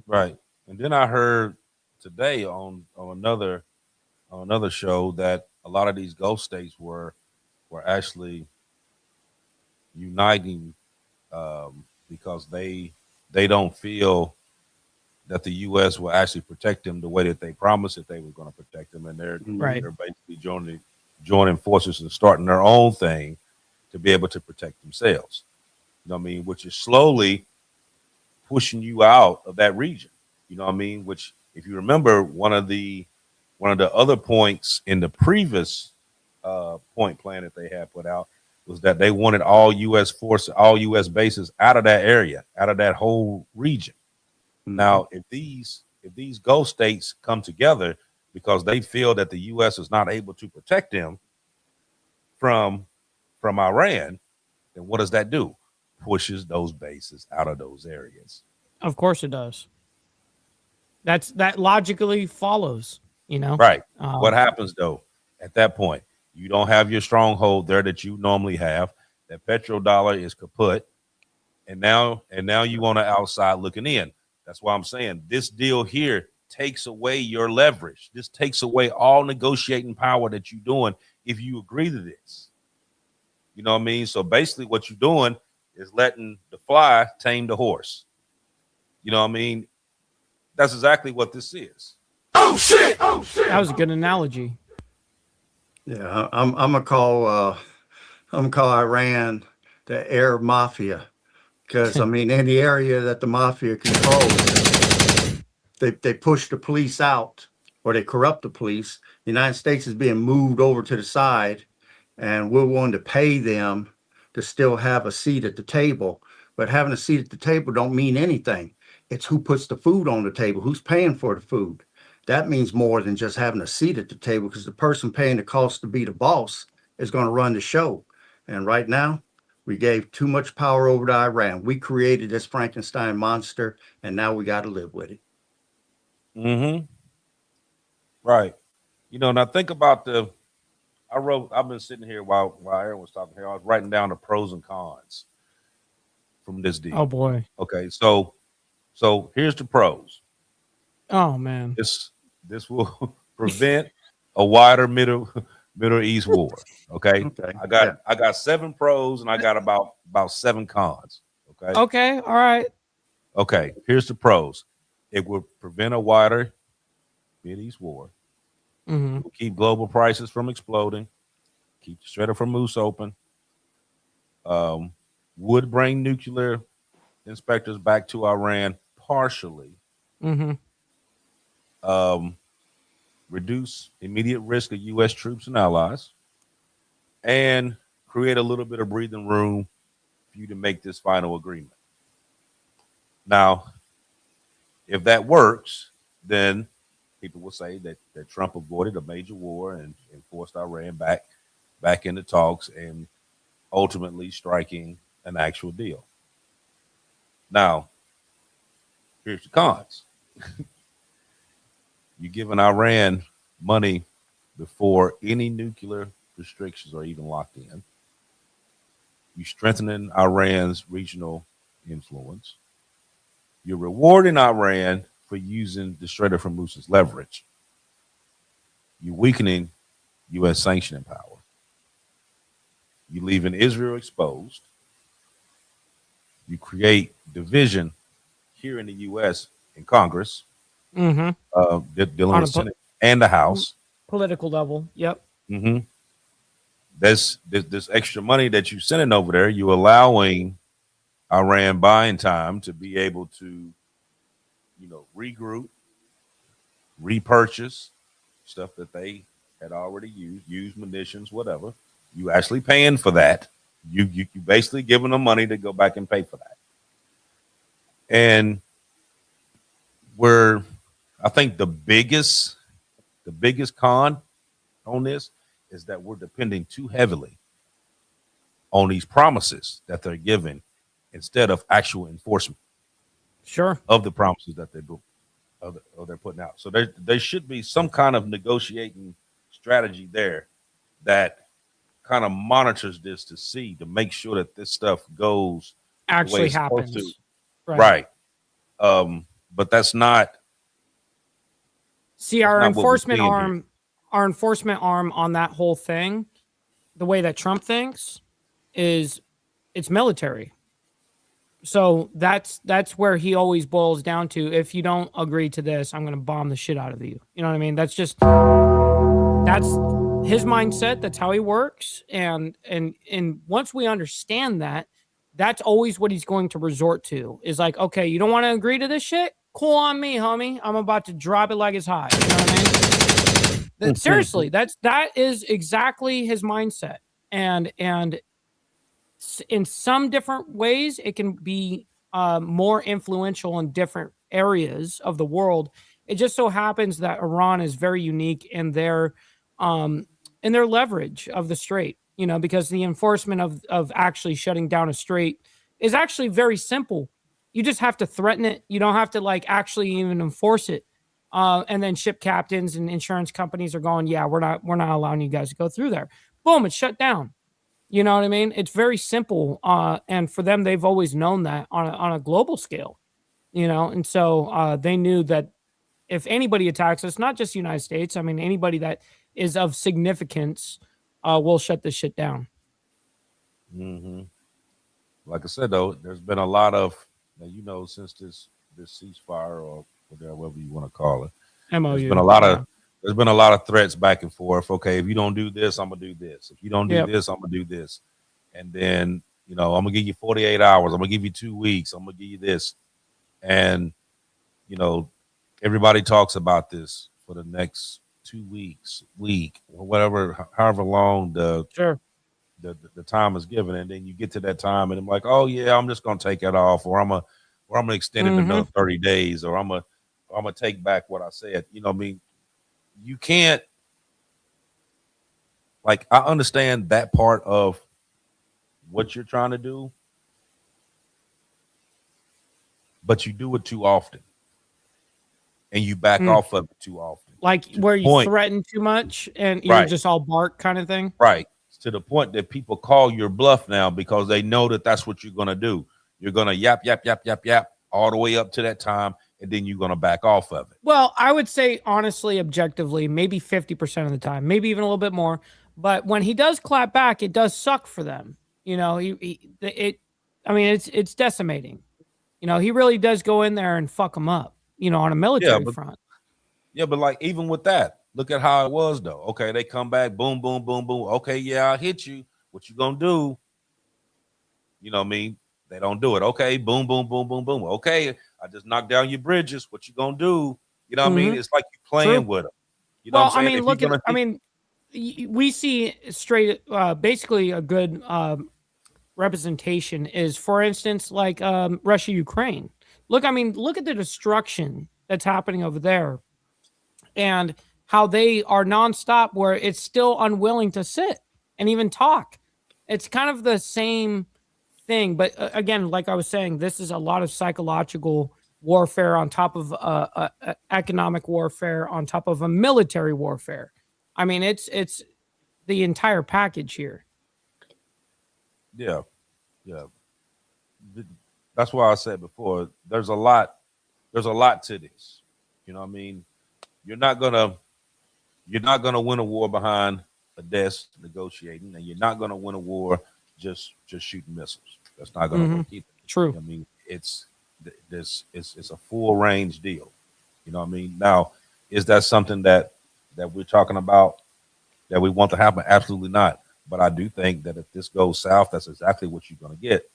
Right. And then I heard today on another show that a lot of these Gulf states were actually uniting because they don't feel that the U.S. will actually protect them the way that they promised that they were going to protect them, and they're basically joining forces and starting their own thing to be able to protect themselves. You know what I mean? Which is slowly pushing you out of that region. You know what I mean? Which, if you remember, one of the other points in the previous point plan that they had put out was that they wanted all U.S. bases out of that area, out of that whole region. Now, if these Gulf states come together because they feel that the U.S. is not able to protect them from Iran, then what does that do? Pushes those bases out of those areas. Of course it does. That logically follows, Right. What happens though at that point? You don't have your stronghold there that you normally have. That petrodollar is kaput, and now you on the outside looking in. That's why I'm saying this deal here takes away your leverage. This takes away all negotiating power that you're doing if you agree to this. You know what I mean? So basically what you're doing is letting the fly tame the horse. You know what I mean? That's exactly what this is. Oh shit! That was a good analogy. Yeah, I'm gonna call Iran the air mafia, because in the area that the mafia controls, they push the police out, or they corrupt the police. The United States is being moved over to the side, and we're willing to pay them to still have a seat at the table. But having a seat at the table don't mean anything. It's who puts the food on the table, who's paying for the food. That means more than just having a seat at the table, because the person paying the cost to be the boss is going to run the show. And right now, We gave too much power over to Iran. We created this Frankenstein monster, and now we got to live with it. Mm-hmm. Right. Now think about I've been sitting here while Aaron was talking here. I was writing down the pros and cons from this Oh deal. boy. Okay, so here's the pros. Oh man. This will prevent a wider Middle East war. Okay. Okay. I got 7 pros and I got about 7 cons. Okay. Okay. All right. Okay. Here's the pros. It will prevent a wider Middle East war. Mm-hmm. It will keep global prices from exploding. Keep the Strait of Hormuz open. Would bring nuclear inspectors back to Iran partially. Mm-hmm. Reduce immediate risk of U.S. troops and allies, and create a little bit of breathing room for you to make this final agreement. Now, if that works, then people will say that Trump avoided a major war and forced Iran back into talks and ultimately striking an actual deal. Now, here's the cons. You're giving Iran money before any nuclear restrictions are even locked in. You're strengthening Iran's regional influence. You're rewarding Iran for using the Strait of Hormuz as leverage. You're weakening U.S. sanctioning power. You're leaving Israel exposed. You create division here in the U.S. in Congress, Mm-hmm. dealing On with a Senate and the House. political level. Yep. Mm-hmm. This extra money that you're sending over there, you allowing Iran buying time to be able to, regroup, repurchase stuff that they had already used munitions, whatever. You actually paying for that. You basically giving them money to go back and pay for that. And where I think the biggest con on this is that we're depending too heavily on these promises that they're giving instead of actual enforcement Sure. of the promises that they're putting out. So there should be some kind of negotiating strategy there that kind of monitors this to make sure that this stuff goes the way Actually it's supposed to. happens. Right. But that's not. See, That's our not what we're enforcement seeing here. arm on that whole thing, the way that Trump thinks, is it's military. So that's where he always boils down to. If you don't agree to this, I'm going to bomb the shit out of you. You know what I mean? That's his mindset. That's how he works. And once we understand that, that's always what he's going to resort to. Is like, okay, you don't want to agree to this shit? Cool on me, homie. I'm about to drop it like it's hot. You know what I mean? Seriously, that is exactly his mindset. And in some different ways, it can be more influential in different areas of the world. It just so happens that Iran is very unique in their leverage of the strait, because the enforcement of actually shutting down a strait is actually very simple. You just have to threaten it. You don't have to actually even enforce it. And then ship captains and insurance companies are going, yeah, we're not allowing you guys to go through there. Boom, it's shut down. You know what I mean? It's very simple. And for them, they've always known that on a global scale, and so they knew that if anybody attacks us, not just the United States, I mean, anybody that is of significance will shut this shit down. Mm-hmm. Like I said, though, there's been a lot of, since this ceasefire or whatever you want to call it, MOU. There's been a lot of threats back and forth. Okay, if you don't do this, I'm gonna do this. If you don't do this, I'm gonna do this. And then, I'm gonna give you 48 hours. I'm gonna give you 2 weeks. I'm gonna give you this. And, everybody talks about this for the next 2 weeks, week, or whatever, however long the time is given. And then you get to that time and I'm like, oh yeah, I'm just gonna take it off, or I'm gonna extend it another 30 days, or I'm gonna take back what I said. I mean, you can't, I understand that part of what you're trying to do, but you do it too often and you back off of it too often. Like To where the you point, threaten too much and you're right, just all bark kind of thing. right. To the point that people call your bluff now because they know that that's what you're going to do. You're going to yap, yap, yap, yap, yap all the way up to that time, and then you're going to back off of it. Well, I would say honestly, objectively, maybe 50% of the time, maybe even a little bit more. But when he does clap back, it does suck for them. You know, I mean, it's decimating. You know, he really does go in there and fuck them up. You know, on a Yeah, military but front. yeah, but like even with that, look at how it was though. Okay, they come back, boom, boom, boom, boom. Okay, yeah, I hit you. What you gonna do? You know what I mean? They don't do it. Okay, boom, boom, boom, boom, boom. Okay, I just knocked down your bridges. What you gonna do? You know what I mean? It's like you playing True. with them. You know what I'm Well, I saying? mean, If you're look at. gonna I hit, mean, we see straight, basically a good representation is, for instance, like Russia, Ukraine. Look, I mean, look at the destruction that's happening over there, and how they are nonstop, where it's still unwilling to sit and even talk. It's kind of the same thing, but again, like I was saying, this is a lot of psychological warfare on top of economic warfare on top of a military warfare. I mean, it's the entire package here. yeah, yeah. That's why I said before. There's a lot to this. You know what I mean? You're not gonna You're not going to win a war behind a desk negotiating, and you're not going to win a war just shooting missiles. That's not going to work either. True. I mean, it's a full range deal. You know what I mean? Now, is that something that we're talking about that we want to happen? Absolutely not. But I do think that if this goes south, that's exactly what you're going to get.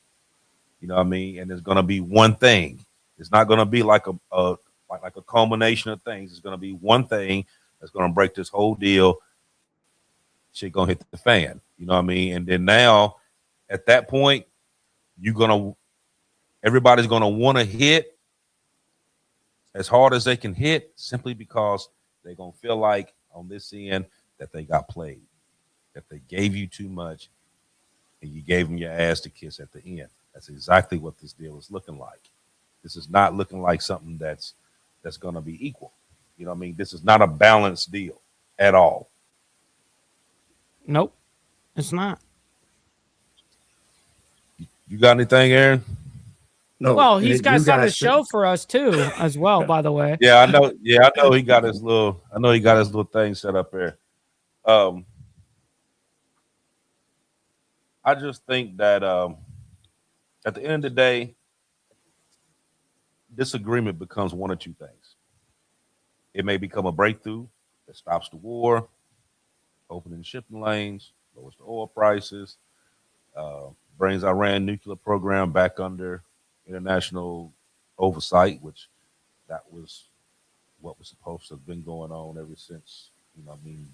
You know what I mean? And it's going to be one thing. It's not going to be like a culmination of things. It's going to be one thing that's going to break this whole deal. Shit going to hit the fan. You know what I mean? And then now, at that point, everybody's going to want to hit as hard as they can hit, simply because they're going to feel like on this end that they got played, that they gave you too much, and you gave them your ass to kiss at the end. That's exactly what this deal is looking like. This is not looking like something that's going to be equal. You know what I mean? This is not a balanced deal at all. Nope, it's not. You got anything, Aaron? No. Well, he's got you something to guys show for us too, as well. By the way, Yeah, I know. Yeah, I know he got his little. I know he got his little thing set up there. I just think that at the end of the day, this agreement becomes one or two things. It may become a breakthrough that stops the war, opening shipping lanes, lowers the oil prices, brings Iran nuclear program back under international oversight, which that was what was supposed to have been going on ever since,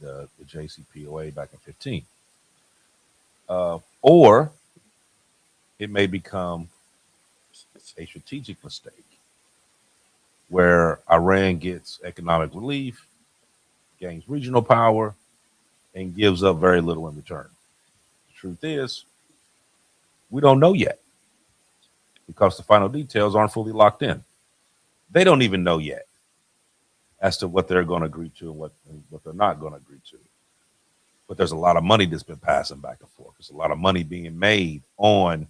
the JCPOA back in 15. Or it may become a strategic mistake where Iran gets economic relief, gains regional power, and gives up very little in return. The truth is, we don't know yet because the final details aren't fully locked in. They don't even know yet as to what they're going to agree to and what they're not going to agree to. But there's a lot of money that's been passing back and forth. There's a lot of money being made on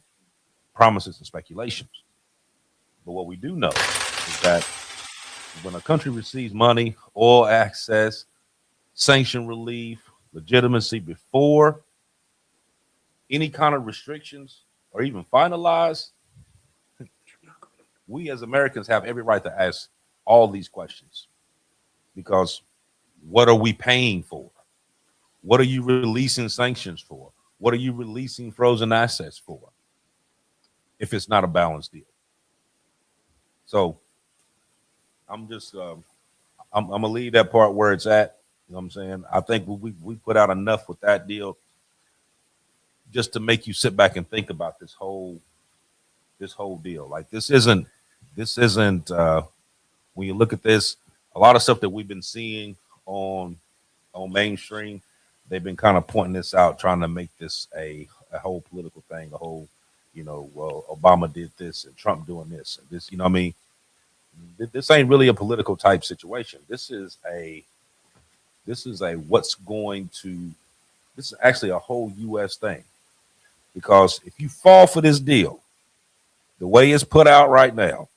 promises and speculations. But what we do know is that when a country receives money, oil access, sanction relief, legitimacy before any kind of restrictions are even finalized, we as Americans have every right to ask all these questions. Because what are we paying for? What are you releasing sanctions for? What are you releasing frozen assets for? If it's not a balanced deal. So I'm just, I'm gonna leave that part where it's at. You know what I'm saying? I think we put out enough with that deal just to make you sit back and think about this whole deal. Like this isn't when you look at this, a lot of stuff that we've been seeing on mainstream, they've been kind of pointing this out, trying to make this a a whole political thing, a whole, well, Obama did this and Trump doing this and this. I mean, this ain't really a political type situation. This is a what's going to. This is actually a whole U.S. thing, because if you fall for this deal, the way it's put out right now,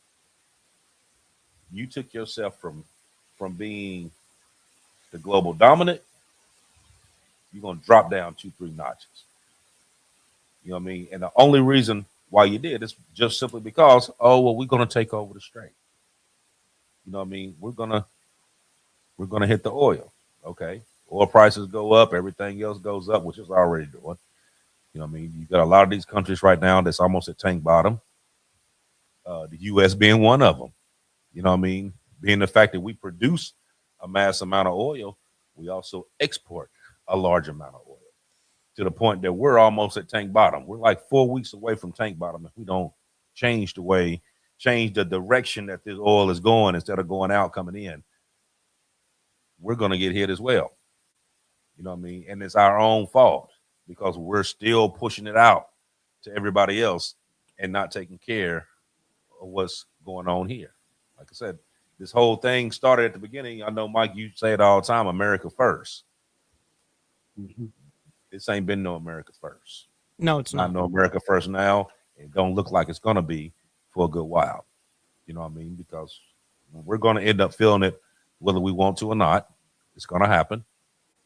you took yourself from being the global dominant. You're going to drop down 2-3 notches. You know what I mean? And the only reason why you did is just simply because, oh well, we're going to take over the strait. You know what I mean? We're gonna hit the oil. Okay, oil prices go up, everything else goes up, which is already doing. You know what I mean? You got a lot of these countries right now that's almost at tank bottom. The U.S. being one of them. You know what I mean? Being the fact that we produce a mass amount of oil, we also export a large amount of oil, to the point that we're almost at tank bottom. We're like 4 weeks away from tank bottom if we don't change the direction that this oil is going instead of going out, coming in. We're going to get hit as well. You know what I mean? And it's our own fault, because we're still pushing it out to everybody else and not taking care of what's going on here. Like I said, this whole thing started at the beginning. I know, Mike, you say it all the time, America first. Mm-hmm. This ain't been no America first. No, it's not. No America first now. It don't look like it's going to be for a good while. You know what I mean? Because we're going to end up feeling it whether we want to or not. It's going to happen.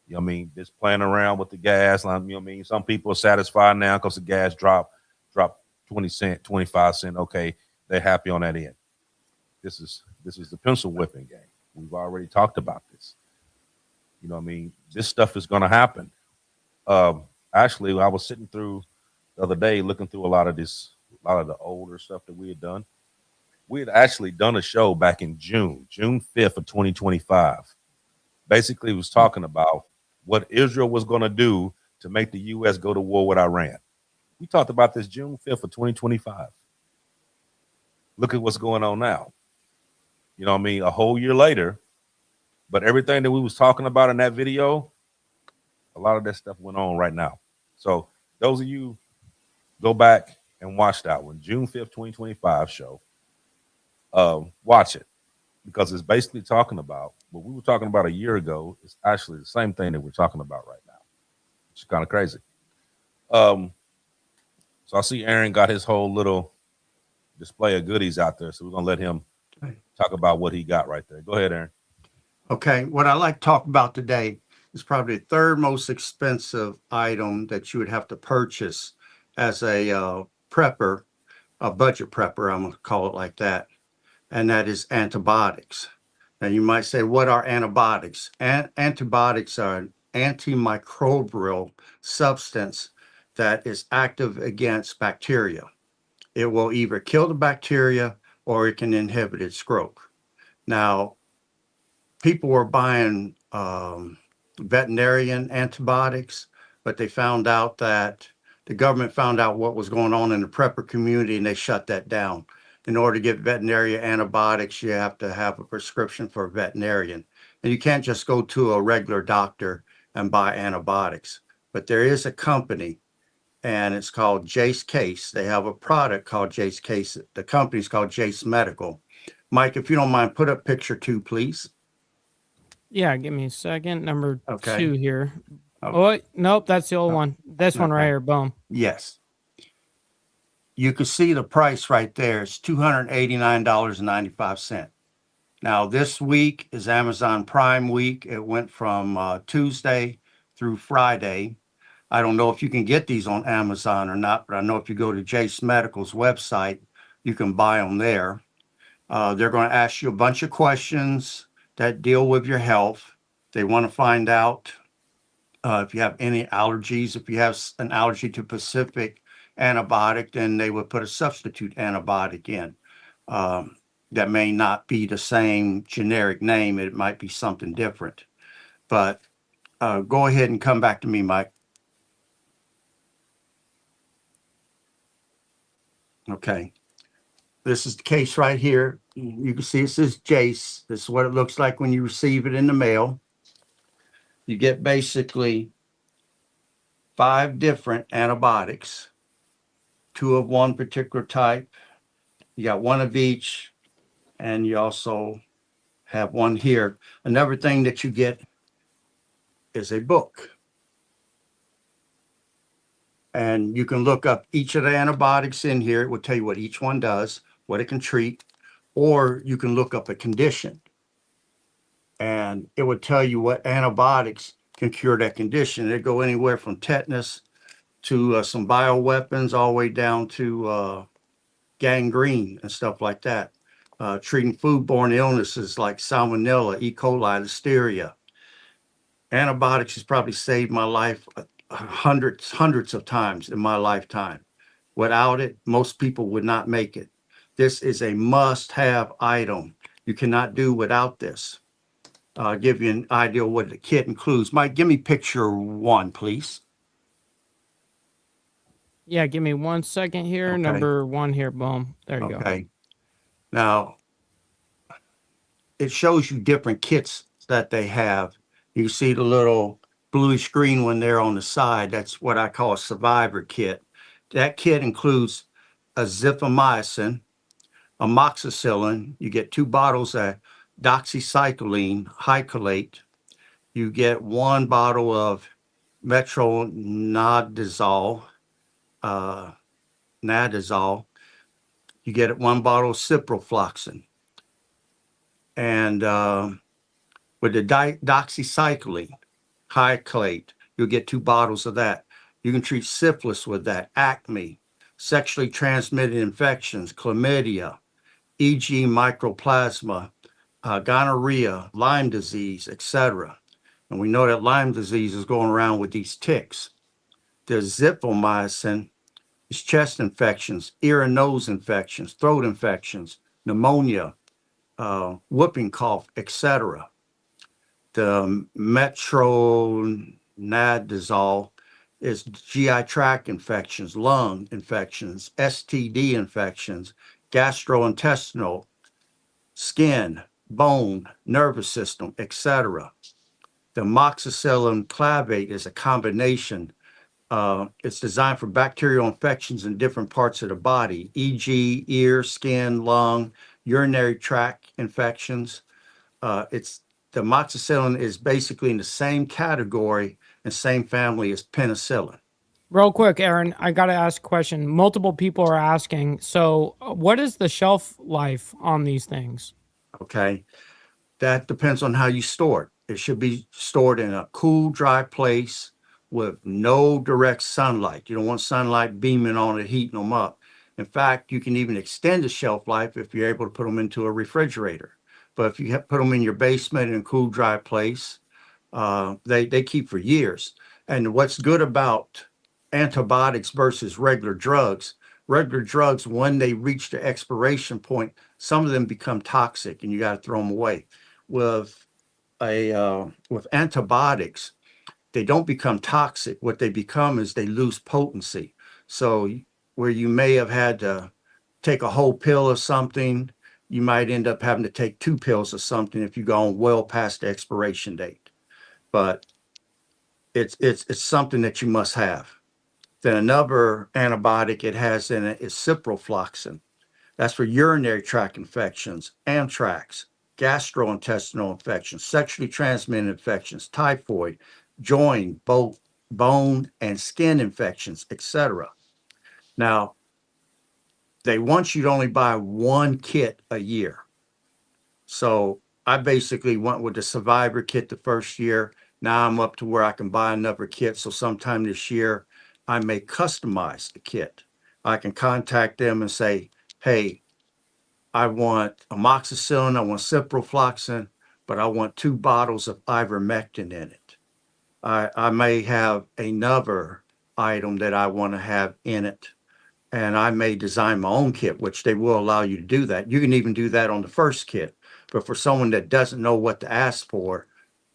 You know what I mean? Just playing around with the gas. You know what I mean? Some people are satisfied now because the gas dropped 20 cent, 25 cent. Okay, they're happy on that end. This is the pencil whipping game. We've already talked about this. You know what I mean? This stuff is going to happen. Actually, I was sitting through the other day looking through a lot of the older stuff that we had done. We had actually done a show back in June 5th of 2025. Basically, it was talking about what Israel was going to do to make the U.S. go to war with Iran. We talked about this June 5th of 2025. Look at what's going on now. You know what I mean? A whole year later, but everything that we was talking about in that video, a lot of that stuff went on right now. So those of you, go back and watch that one, June 5th, 2025 show. Watch it, because it's basically talking about what we were talking about a year ago. It's actually the same thing that we're talking about right now. It's kind of crazy. So I see Aaron got his whole little display of goodies out there. So we're going to let him talk about what he got right there. Go ahead, Aaron. Okay, what I like to talk about today is probably the third most expensive item that you would have to purchase as a prepper, a budget prepper, I'm going to call it like that, and that is antibiotics. Now, you might say, what are antibiotics? Antibiotics are an antimicrobial substance that is active against bacteria. It will either kill the bacteria or it can inhibit its growth. Now, people were buying veterinarian antibiotics, but they found out that the government found out what was going on in the prepper community, and they shut that down. In order to get veterinarian antibiotics, you have to have a prescription for a veterinarian. And you can't just go to a regular doctor and buy antibiotics. But there is a company, and it's called Jace Case. They have a product called Jace Case. The company's called Jace Medical. Mike, if you don't mind, put up picture 2, please. Yeah, give me a second. Number Okay. 2 here. Oh. Oh, wait, nope, that's the old one. This one right Okay. here. Boom. Yes. You can see the price right there. It's $289.95. Now, this week is Amazon Prime week. It went from Tuesday through Friday. I don't know if you can get these on Amazon or not, but I know if you go to Jace Medical's website, you can buy them there. They're going to ask you a bunch of questions that deal with your health. They want to find out if you have any allergies. If you have an allergy to Pacific antibiotic, then they would put a substitute antibiotic in. That may not be the same generic name. It might be something different. But go ahead and come back to me, Mike. Okay. This is the case right here. You can see it says Jace. This is what it looks like when you receive it in the mail. You get basically 5 different antibiotics, 2 of one particular type. You got 1 of each, and you also have 1 here. Another thing that you get is a book. And you can look up each of the antibiotics in here. It will tell you what each one does, what it can treat, or you can look up a condition. And it would tell you what antibiotics can cure that condition. They go anywhere from tetanus to some bioweapons, all the way down to gangrene and stuff like that. Treating foodborne illnesses like salmonella, E. coli, listeria. Antibiotics has probably saved my life hundreds of times in my lifetime. Without it, most people would not make it. This is a must-have item. You cannot do without this. Give you an idea of what the kit includes. Mike, give me picture 1, please. Yeah, give me 1 second here. Okay. Number 1 here. Boom. There you go. Okay. Now, it shows you different kits that they have. You see the little bluish green one there on the side. That's what I call a survivor kit. That kit includes azithromycin, amoxicillin. You get 2 bottles of doxycycline hycolate. You get 1 bottle of metronidazole, nadazole. You get 1 bottle of ciprofloxacin. And with the doxycycline hycolate, you'll get 2 bottles of that. You can treat syphilis with that, acne, sexually transmitted infections, chlamydia, e.g. mycoplasma, gonorrhea, Lyme disease, etc. And we know that Lyme disease is going around with these ticks. The azithromycin is chest infections, ear and nose infections, throat infections, pneumonia, whooping cough, etc. The metronidazole is GI tract infections, lung infections, STD infections, gastrointestinal, skin, bone, nervous system, etc. The amoxicillin clavate is a combination. It's designed for bacterial infections in different parts of the body, e.g. ear, skin, lung, urinary tract infections. The amoxicillin is basically in the same category and same family as penicillin. Real quick, Aaron, I got to ask a question. Multiple people are asking. So, what is the shelf life on these things? Okay. That depends on how you store it. It should be stored in a cool, dry place with no direct sunlight. You don't want sunlight beaming on it, heating them up. In fact, you can even extend the shelf life if you're able to put them into a refrigerator. But if you put them in your basement in a cool, dry place, they keep for years. And what's good about antibiotics versus regular drugs, when they reach the expiration point, some of them become toxic and you got to throw them away. With antibiotics, they don't become toxic. What they become is they lose potency. So where you may have had to take a whole pill of something, you might end up having to take 2 pills of something if you've gone well past the expiration date. But it's something that you must have. Then another antibiotic it has in it is ciprofloxacin. That's for urinary tract infections, anthrax, gastrointestinal infections, sexually transmitted infections, typhoid, joint, both bone and skin infections, etc. Now, they want you to only buy 1 kit a year. So I basically went with the survivor kit the first year. Now I'm up to where I can buy another kit. So sometime this year, I may customize the kit. I can contact them and say, hey, I want amoxicillin, I want ciprofloxacin, but I want 2 bottles of ivermectin in it. I may have another item that I want to have in it, and I may design my own kit, which they will allow you to do that. You can even do that on the first kit. But for someone that doesn't know what to ask for,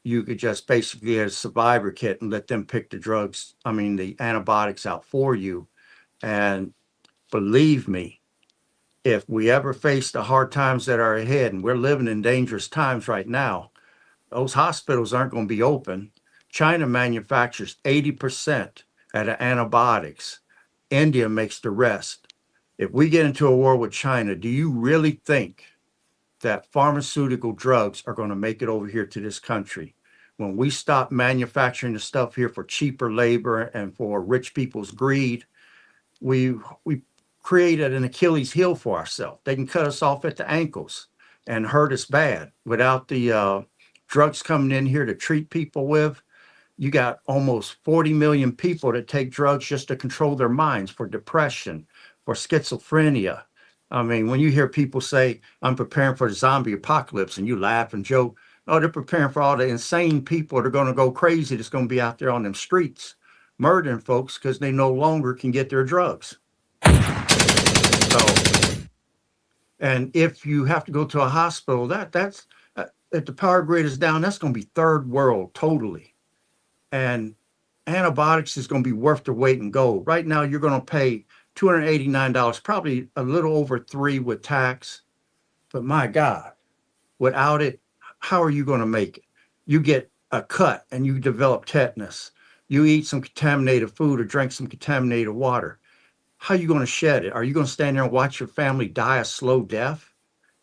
you could just basically get a survivor kit and let them pick the antibiotics out for you. And believe me, if we ever face the hard times that are ahead, and we're living in dangerous times right now, those hospitals aren't going to be open. China manufactures 80% at antibiotics. India makes the rest. If we get into a war with China, do you really think that pharmaceutical drugs are going to make it over here to this country? When we stop manufacturing the stuff here for cheaper labor and for rich people's greed, we created an Achilles heel for ourselves. They can cut us off at the ankles and hurt us bad. Without the drugs coming in here to treat people with, you got almost 40 million people that take drugs just to control their minds for depression, for schizophrenia. I mean, when you hear people say, I'm preparing for the zombie apocalypse, and you laugh and joke, oh, they're preparing for all the insane people that are going to go crazy that's going to be out there on them streets murdering folks because they no longer can get their drugs. So, and if you have to go to a hospital, that's if the power grid is down, that's going to be third world totally. And antibiotics is going to be worth the weight in gold. Right now, you're going to pay $289, probably a little over $3 with tax. But my God, without it, how are you going to make it? You get a cut and you develop tetanus. You eat some contaminated food or drink some contaminated water. How are you going to shed it? Are you going to stand there and watch your family die a slow death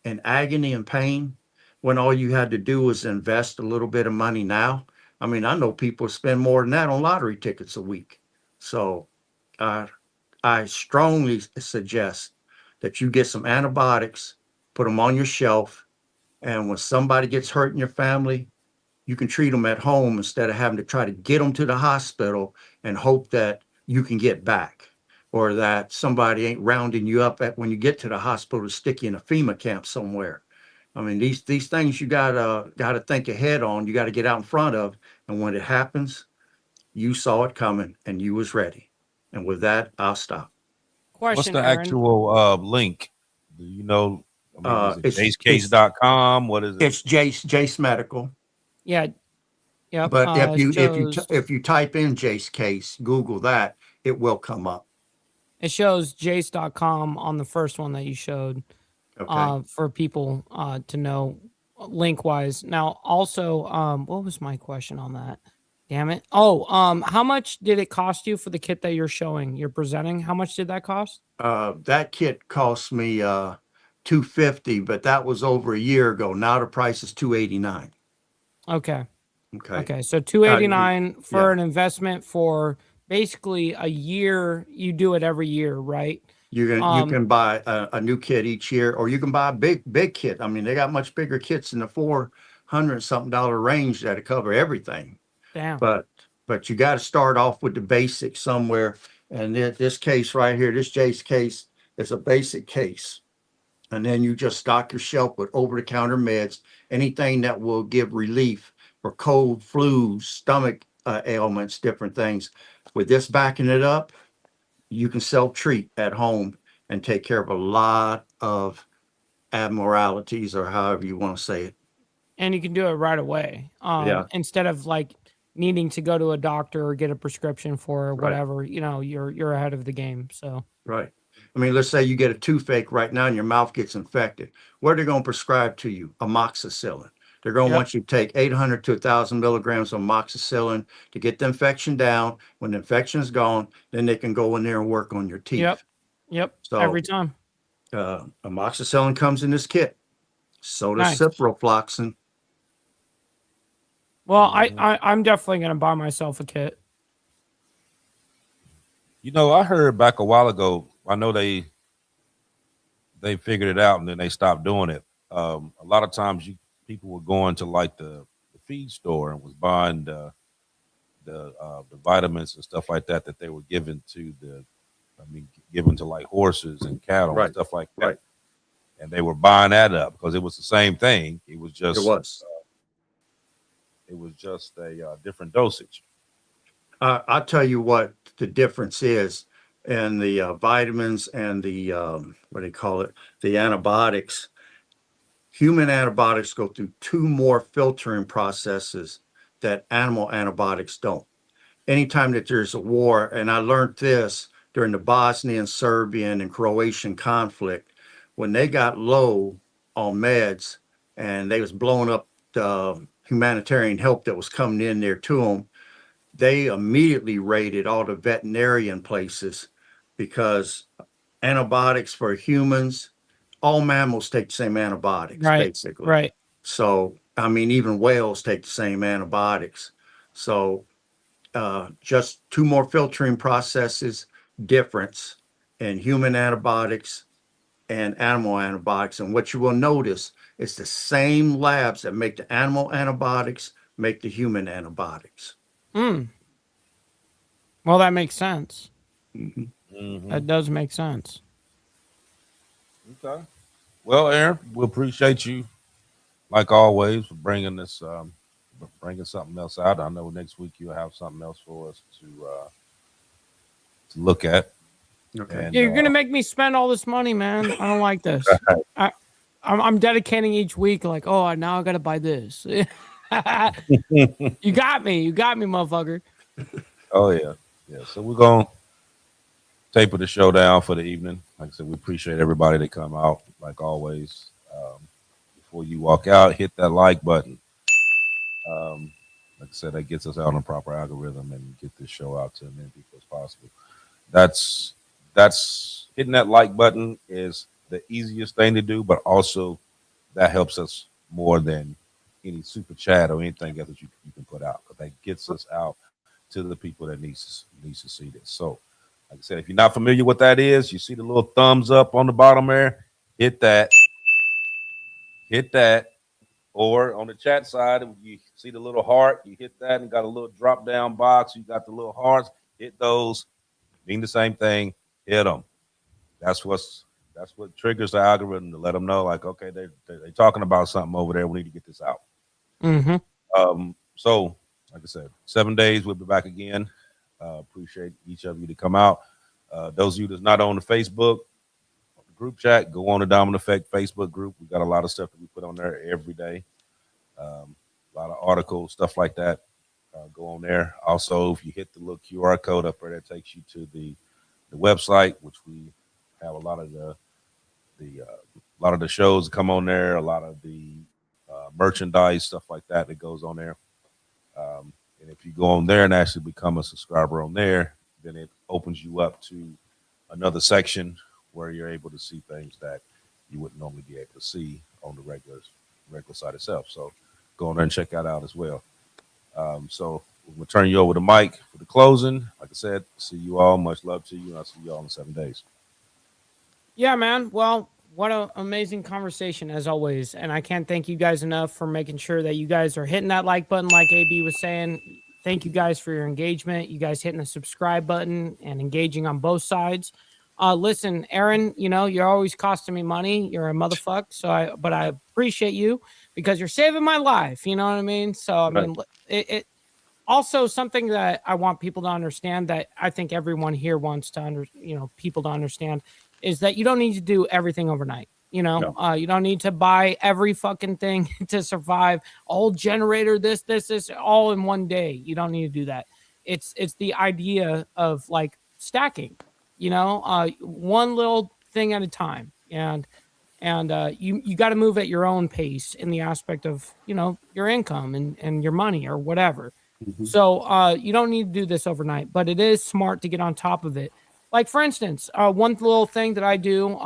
in agony and pain when all you had to do was invest a little bit of money now? I mean, I know people spend more than that on lottery tickets a week. So I strongly suggest that you get some antibiotics, put them on your shelf, and when somebody gets hurt in your family, you can treat them at home instead of having to try to get them to the hospital and hope that you can get back, or that somebody ain't rounding you up at when you get to the hospital to stick you in a FEMA camp somewhere. I mean, these things you gotta think ahead on. You got to get out in front of, and when it happens, you saw it coming and you was ready. And with that, I'll stop. What's Question, the Aaron. actual link? Do you know? I mean, is it It's jacecase.com? What is it? it's Jace Medical. Yeah. Yep. But if you Shows, if you type in Jace case, Google that, it will come up. it shows jace.com on the first one that you showed. Okay. For people to know link wise. Now, also, what was my question on that? Damn it. Oh, how much did it cost you for the kit that you're presenting? How much did that cost? That kit cost me $250, but that was over a year ago. Now the price is $289. Okay. Okay. Okay. So 289 for yeah. an investment for basically a year. You do it every year, right? You can buy a new kit each year, or you can buy a big kit. I mean, they got much bigger kits in the $400-something range that cover everything. Damn. But you got to start off with the basics somewhere. And this case right here, this Jace case, is a basic case. And then you just stock your shelf with over-the-counter meds, anything that will give relief for cold, flu, stomach ailments, different things. With this backing it up, you can self-treat at home and take care of a lot of abnormalities, or however you want to say it. And you can do it right away. Yeah. Instead of like needing to go to a doctor or get a prescription for Right. whatever, you're ahead of the game. So Right. I mean, let's say you get a toothache right now and your mouth gets infected. What are they going to prescribe to you? Amoxicillin. They're going to Yep. want you to take 800 to 1,000 milligrams of amoxicillin to get the infection down. When the infection is gone, then they can go in there and work on your teeth. Yep. So Every time. amoxicillin comes in this kit. So does Nice. ciprofloxacin. Well, I'm definitely gonna buy myself a kit. You know, I heard back a while ago. I know they figured it out and then they stopped doing it. A lot of times, people were going to like the feed store and was buying the vitamins and stuff like that they were given to given to like horses and cattle Right. and stuff like that. Right. And they were buying that up because it was the same thing. It was just a different dosage. I'll tell you what the difference is in the vitamins and the what do you call it? The antibiotics. Human antibiotics go through 2 more filtering processes that animal antibiotics don't. Anytime that there's a war, and I learned this during the Bosnian, Serbian, and Croatian conflict, when they got low on meds and they was blowing up the humanitarian help that was coming in there to them, they immediately raided all the veterinarian places because antibiotics for humans, all mammals take the same antibiotics, Right. basically. Right. So, I mean, even whales take the same antibiotics. So, just two more filtering processes difference in human antibiotics and animal antibiotics. And what you will notice is the same labs that make the animal antibiotics make the human antibiotics. Mm. Well, that makes sense. Mhm. That does make sense. Okay. Well, Aaron, we appreciate you like always for bringing this, bringing something else out. I know next week you'll have something else for us to look at. Okay. And Yeah, you're gonna make me spend all this money, man. I don't like this. I'm dedicating each week, like, oh, now I gotta buy this. You got me. You got me, motherfucker. oh yeah. So we're gonna taper the show down for the evening. Like I said, we appreciate everybody that come out. Like always, before you walk out, hit that like button. Like I said, that gets us out on a proper algorithm and get this show out to as many people as possible. That's hitting that like button is the easiest thing to do, but also that helps us more than any super chat or anything else that you can put out, because that gets us out to the people that needs to see this. So, like I said, if you're not familiar what that is, you see the little thumbs up on the bottom there, hit that, or on the chat side, you see the little heart, you hit that and got a little drop down box. You got the little hearts, hit those, mean the same thing, hit them. That's what triggers the algorithm to let them know, like, okay, they're talking about something over there. We need to get this out. Mm-hmm. So, like I said, 7 days, we'll be back again. Appreciate each of you to come out. Those of you that's not on the Facebook group chat, go on the Dominant Effect Facebook group. We got a lot of stuff that we put on there every day. A lot of articles, stuff like that. Go on there. Also, if you hit the little QR code up there, that takes you to the website, which we have a lot of the shows come on there, a lot of the merchandise, stuff like that goes on there. And if you go on there and actually become a subscriber on there, then it opens you up to another section where you're able to see things that you wouldn't normally be able to see on the regular site itself. So go on there and check that out as well. So we'll turn you over to Mike for the closing. Like I said, see you all. Much love to you. And I'll see you all in 7 days. Yeah, man. Well, what an amazing conversation as always. And I can't thank you guys enough for making sure that you guys are hitting that like button, like AB was saying. Thank you guys for your engagement. You guys hitting the subscribe button and engaging on both sides. Listen, Aaron, you're always costing me money. You're a motherfucker. But I appreciate you because you're saving my life. You know what I mean? So, I mean, it also something that I want people to understand, that I think everyone here wants to people to understand, is that you don't need to do everything overnight. You don't need to buy every fucking thing to survive. All generator, this, all in one day. You don't need to do that. It's the idea of like stacking, one little thing at a time. And you got to move at your own pace in the aspect of, your income and your money or whatever. Mhm. So you don't need to do this overnight, but it is smart to get on top of it. Like, for instance, one little thing that I do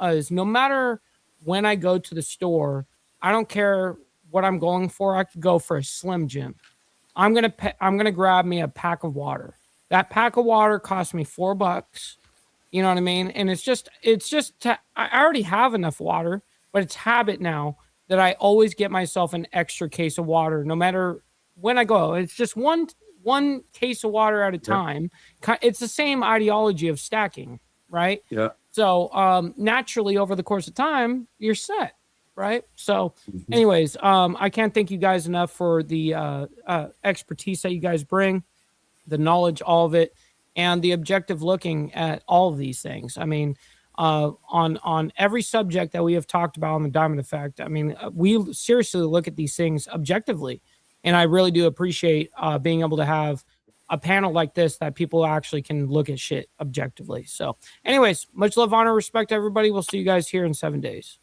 is no matter when I go to the store, I don't care what I'm going for. I could go for a Slim Jim. I'm gonna grab me a pack of water. That pack of water cost me $4. You know what I mean? And I already have enough water, but it's habit now that I always get myself an extra case of water, no matter when I go. It's just one case of water at a time. It's the same ideology of stacking, right? Yeah. So naturally, over the course of time, you're set, right? So, Mhm. anyways, I can't thank you guys enough for the expertise that you guys bring, the knowledge, all of it, and the objective looking at all of these things. I mean, on every subject that we have talked about on the Diamond Effect, I mean, we seriously look at these things objectively. And I really do appreciate being able to have a panel like this that people actually can look at shit objectively. So, anyways, much love, honor, respect, everybody. We'll see you guys here in 7 days.